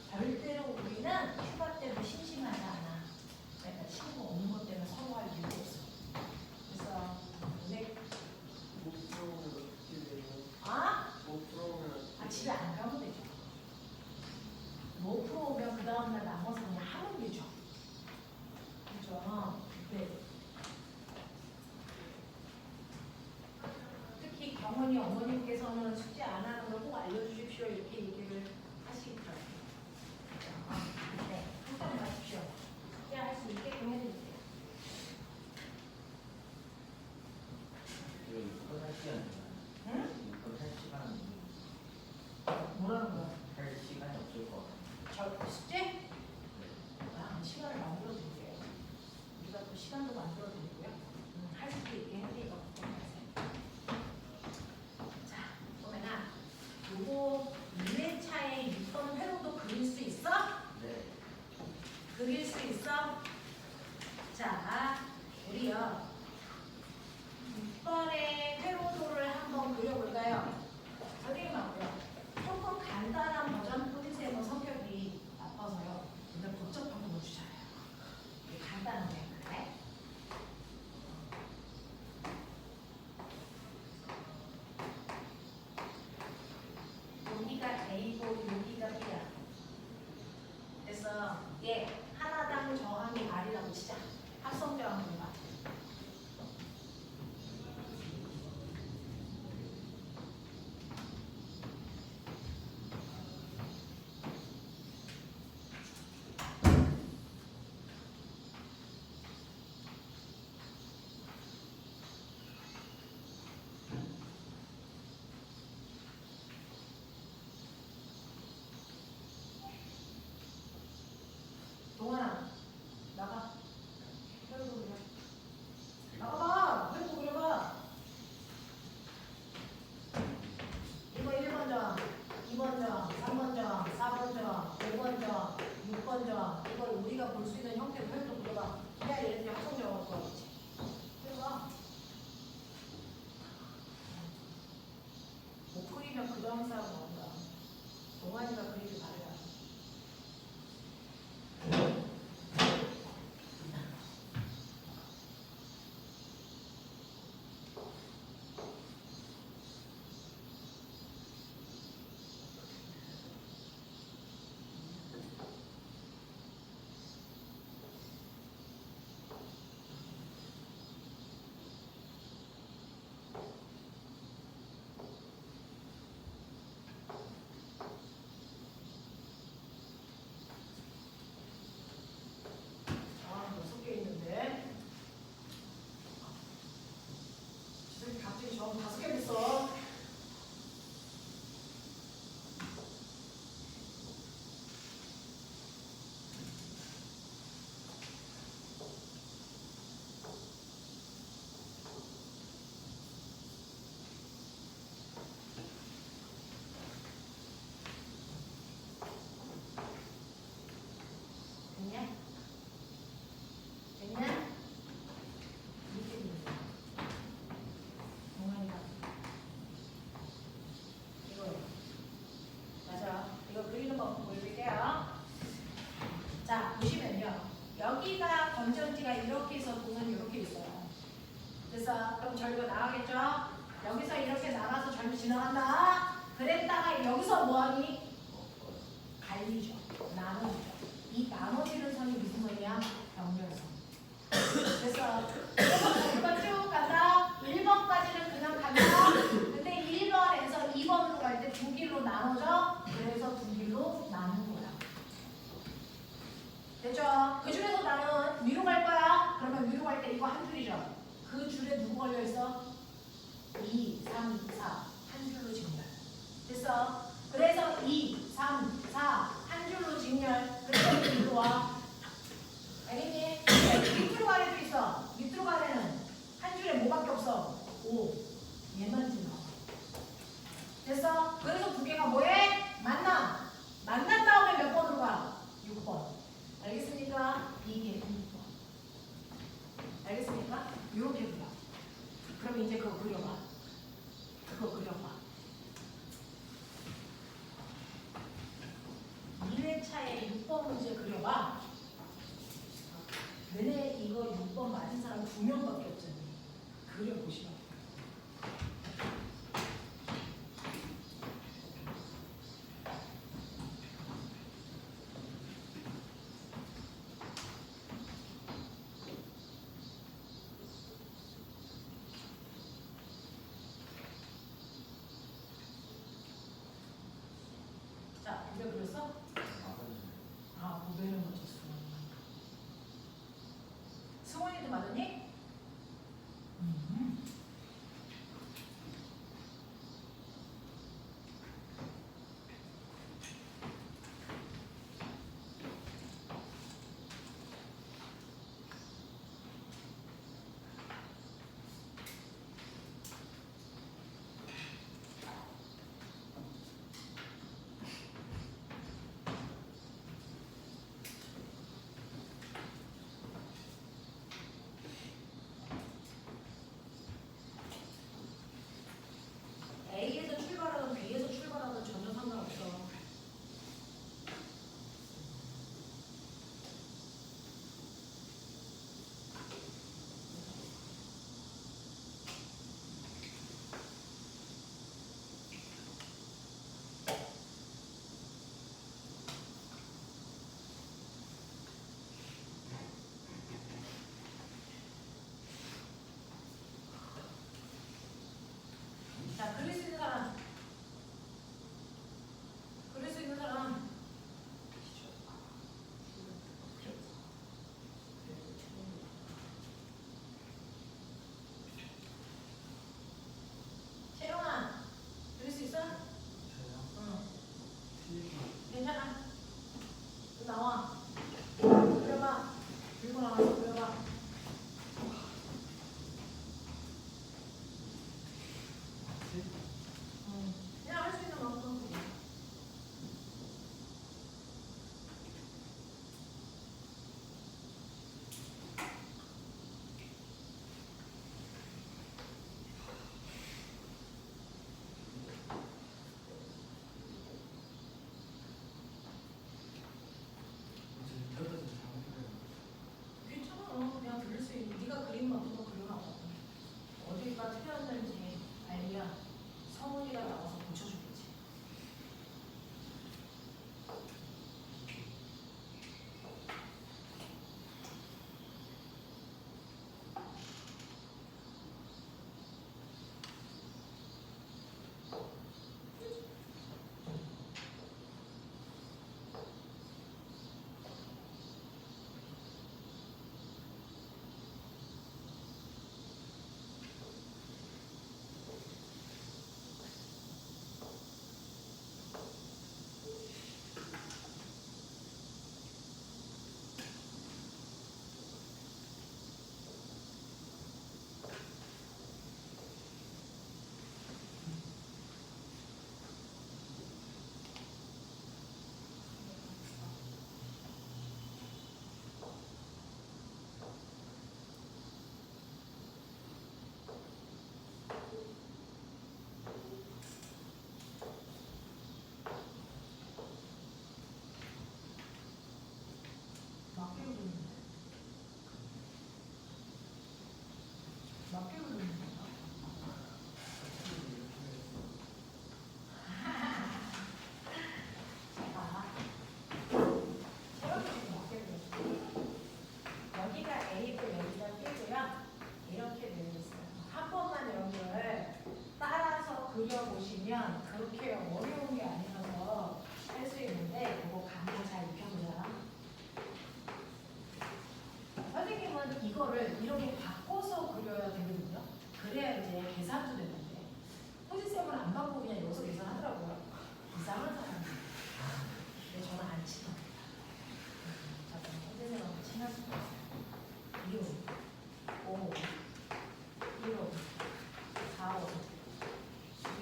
절대로 우리는 휴가 때도 심심하지 않아. 그러니까 친구 없는 것 때문에 서로 할 이유가 없어. 그래서 네. 못 풀어오면 어떻게 돼요? 아? 못 풀어오면 어떻게 집에 안 가면 되죠. 못 풀어오면 그 다음날 남아서 그냥 하면 되죠. 그죠? 네. 특히 경원이 어머님께서는 숙제 안 하는 걸 꼭 알려주십시오. 이렇게 얘기를 하시더라고요. 네. 한번 마십시오. 숙제할 수 있게끔 해드릴게요. 이거 입금할 시간이잖아. 응? 입금할 시간은 뭐라는 거야? 할 시간이 없을 것 같아. 저 숙제? 아, 시간을 만들어 드릴게요. 우리가 또 주황색 뭔가 동환이가 그리기 바래요. 아, 6개 있는데. 지금 갑자기 저 5개 됐어. 됐냐? 됐냐? 이렇게 됐네. 동환이가. 이거. 맞아. 이거 그리는 거 보여드릴게요. 자, 보시면요. 여기가 건전지가 이렇게 있어, 공은 이렇게 있어요. 그래서 그럼 절거 나가겠죠? 여기서 이렇게 나가서 절거 지나간다. 그랬다가 여기서 뭐하니? 갈리죠. 나눠지죠. 이 나눠지는 선이 무슨 선이야? 병렬선. 그래서 절거 쭉 간다. 1번까지는 그냥 간다. 근데 1번에서 2번으로 갈 때 두 길로 나눠져. 그래서 두 길로 나눈 거야. 됐죠? 그 중에서 나는 위로 갈 거야. 그러면 위로 갈 때 이거 한 줄이죠. 그 줄에 누구 걸려 있어? 2, 3, 4. 한 줄로 직렬. 됐어? 그래서 2, 3, 4. 한 줄로 직렬. 그래서 위로 와. 알겠니? 밑으로 가래도 있어. 밑으로 가래는 한 줄에 뭐밖에 없어? 5. 얘만 좀 나와. 됐어? 그래서 두 개가 뭐해? 만나. 만난 다음에 몇 번으로 가? 6번. 알겠습니까? 이게 6번. 알겠습니까? 이렇게 그려. 그럼 이제 그거 그려봐. 그거 그려봐. 1회차에 6번 문제 그려봐. 너네 이거 6번 맞은 사람 2명밖에 없잖니. 그려보시라. 자, 이제 그렸어? 아, 고배를 맞췄어. 승원이도 맞았니? A에서 출발하든 B에서 출발하든 전혀 상관없어. 자, 그릴 수 있는 사람. 그릴 수 있는 사람. 채영아, 그릴 수 있어? 응. 괜찮아. 나와. 그려봐. 들고 나와서 그려봐. 그냥 할 수 있는 만큼 그려. 몇 개로 넣는 거야? 여기가 A고 여기가 B고요. 이렇게 되어 있어요. 한 번만 여기를 따라서 그려보시면 그렇게 어려운 게 아니라서 할 수 있는데 그거 강의 잘 익혀보자. 선생님은 이거를 이렇게 바꿔서 그려야 되거든요. 그래야 이제 계산도 되는데 호지쌤은 안 받고 그냥 여기서 계산하더라고요. 이상한 사람이에요. 근데 저는 안 친합니다. 잠깐 호지쌤하고 친할 수가 있어요. 6, 5, 1, 5, 4, 5, 6,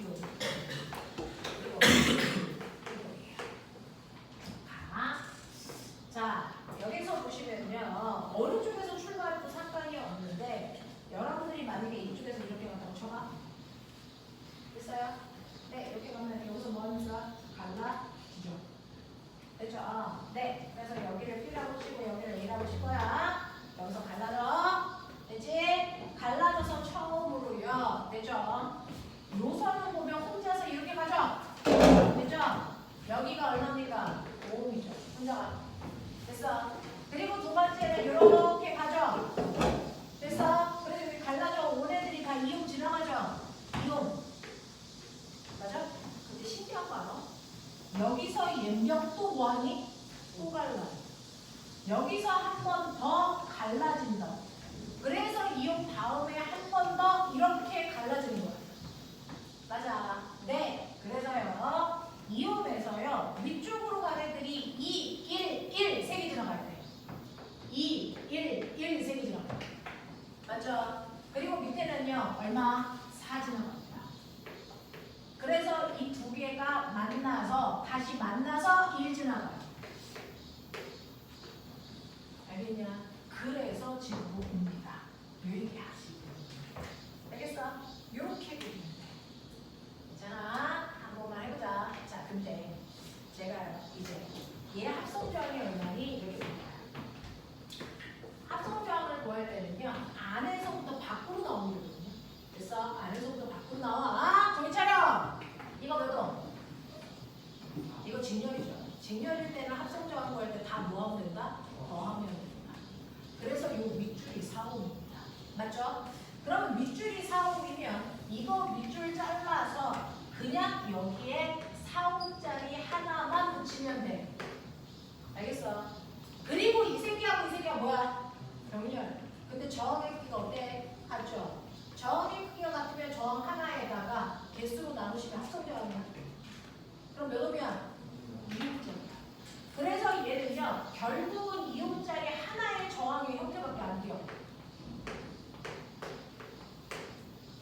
1, 5, 자, 여기서 보시면요. 어느 쪽에서 출발해도 상관이 없는데 여러분들이 만약에 이쪽에서 이렇게 간다고 쳐봐. 됐어요? 네, 이렇게 가면 여기서 뭐 하는 줄 알아? 갈라지죠. 됐죠? 네, 그래서 여기를 B라고 치고 여기를 A라고 칠 거야. 여기서 갈라져. 됐지? 갈라져서 처음으로요. 됐죠? 노선을 보면 혼자서 이렇게 가죠? 됐죠? 여기가 얼마입니까? 5이죠. 혼자 가. 됐어. 그리고 두 번째는 이렇게 가죠. 됐어. 그래서 여기 갈라져 온 애들이 다 이용 지나가죠. 이용. 맞아? 근데 신기한 거 알아? 여기서 연병 또 뭐하니? 또 갈라. 여기서 한 번 더 갈라진다. 그래서 이용 다음에 한 번 더 이렇게 갈라지는 거야. 맞아. 네. 그래서요. 이용에서요. 위쪽으로 가는 애들이 2, 1, 1 세 개 지나갈 때. 2, 1, 1 세 개 지나갈 때. 맞죠? 그리고 밑에는요. 얼마? 4 지나갑니다. 그래서 이 두 개가 만나서 다시 만나서 1 지나가요. 알겠냐? 그래서 지금 옵니다. 얘기하시고. 알겠어? 이렇게 그리면 돼. 괜찮아? 한 번만 해보자. 자, 근데 제가 이제 얘 합성조항의 얼마니 이렇게 볼까요? 합성조항을 구할 때는요. 안에서부터 밖으로 나오는 거거든요. 됐어? 안에서부터 밖으로 나와. 정신 차려! 이거 몇 동? 이거 직렬이죠. 직렬일 때는 합성조항 구할 때 다 뭐 하면 된다? 더하면 된다. 그래서 이 윗줄이 4옴입니다. 맞죠? 그럼 윗줄이 4옴이면 이거 윗줄 잘라서 그냥 여기에 4옴짜리 하나만 붙이면 돼. 알겠어? 그리고 이 새끼하고 이 새끼가 뭐야? 병렬. 근데 저항의 크기가 어때? 같죠? 저항의 크기가 같으면 저항 하나에다가 개수로 나누시면 합성저항이야. 그럼 몇 옴이야? 2옴짜리. 그래서 얘는요. 결국은 2옴짜리 하나의 저항의 형태밖에 안 돼요.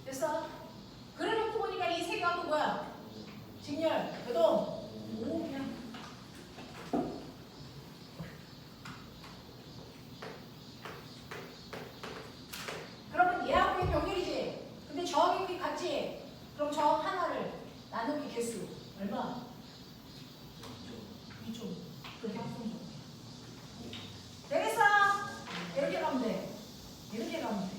됐어? 그래놓고 보니까 이 세 개가 또 뭐야? 직렬, 교동, 5옴이야. 그러면 얘하고 얘 병렬이지? 근데 저항이 같지? 그럼 저항 하나를 나누기 개수 얼마? 2조. 그게 합성조. 되겠어? 이렇게 가면 돼. 이렇게 가면 돼.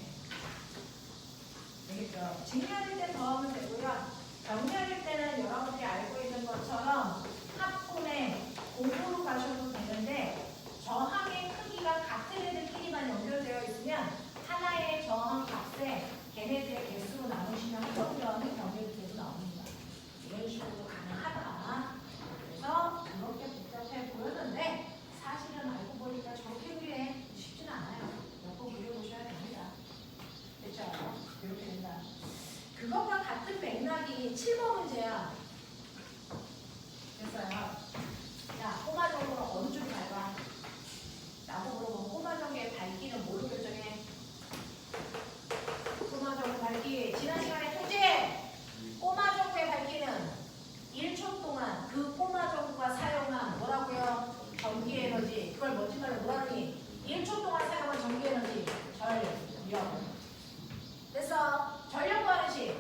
되겠죠? 직렬일 때 더하면 되고요. 병렬일 때는 여러분들이 알고 있는 것처럼 합분에 곱으로 가셔도 되는데 저항의 크기가 같은 애들끼리만 연결되어 있으면 하나의 저항 값에 걔네들의 개수로 나누시면 합성조항의 병렬이 계속 나옵니다. 이런 식으로 가능하다. 그래서 그렇게 복잡해 보였는데 사실은 알고 보니까 저렇게 그리네 쉽진 않아요. 몇 번 그려보셔야 됩니다. 됐죠? 이렇게 된다. 그것과 같은 맥락이 7번 문제야. 됐어요. 자, 꼬마적으로 어느 쪽이 밟아? 라고 물어보면 꼬마적의 밝기는 뭐로 결정해? 꼬마적의 밝기. 지난 시간에 통제! 꼬마적의 밝기는 1초 동안 그 꼬마적과 사용한 뭐라고요? 전기에너지. 그걸 멋진 말로 뭐라 그러니? 1초 동안 사용한 전기에너지. 전력. 됐어? 전력 구하는 식.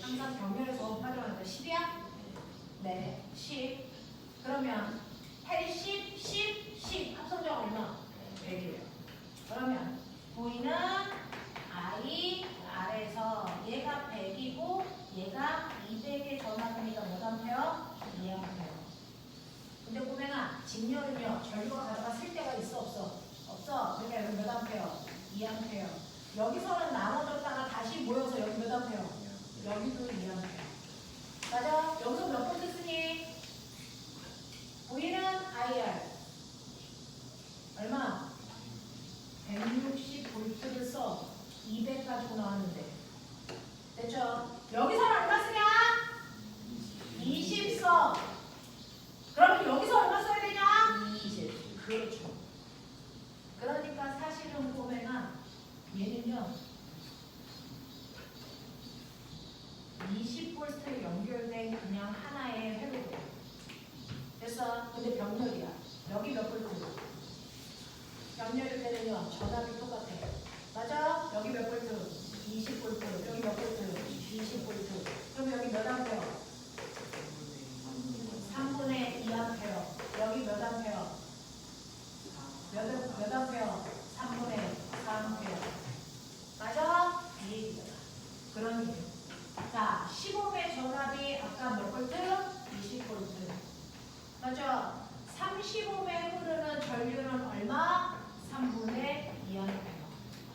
항상 병렬에서 활용하니까 10이야? 네, 10. 그러면 80, 10, 10 합성자가 얼마? 100이에요. 그러면 V는 I 아래에서 얘가 100이고 얘가 200의 전압이니까 몇 암페어? 2암페어. 근데 꼬맹아, 직렬은요 전류가 가다가 쓸 때가 있어 없어? 없어. 그러니까 여기 몇 암페어? 2암페어. 여기서는 나눠졌다가 다시 모여서 여기 몇 암페어? 여기도 2암페어. 맞아? 여기서 몇 볼트 쓰니? V는 IR 얼마? 160볼트를 써. 200 가지고 나왔는데 됐죠? 여기서는 얼마 쓰냐? 20 써. 그러면 여기서 얼마 써야 되냐? 20. 그렇죠. 그러니까 사실은 보면은 얘는요 20볼트 연결된 그냥 하나의 회로예요. 됐어? 근데 병렬이야. 여기 몇 볼트? 병렬일 때는요 전압이 똑같아. 맞아? 여기 몇 볼트? 20볼트. 여기 몇 볼트? 20볼트. 그럼 여기 몇 암페어? 3분의 2암페어. 여기 몇 암페어? 몇 암페어? 3분의 4암페어. 맞아? 이 얘기잖아. 그러니 자 15배 전압이 아까 몇 볼트? 20볼트. 맞아? 35배 흐르는 전류는 얼마? 3분의 2암페어.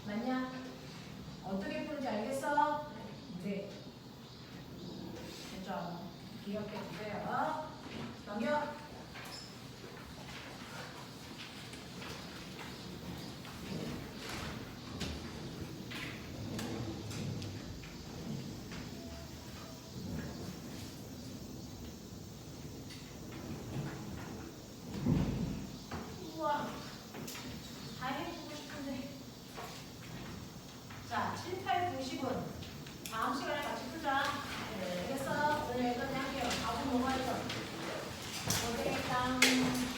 맞냐? 어떻게 푸는지 알겠어? 네. 됐죠? 기억해 주세요. 넘겨. 우와. 다 해주고 싶은데. 자, 7, 8, 90은 다음 시간에 같이 풀자. 네, 알겠어? 오늘 여기까지 할게요. 다음 넘어가죠. 고생했다.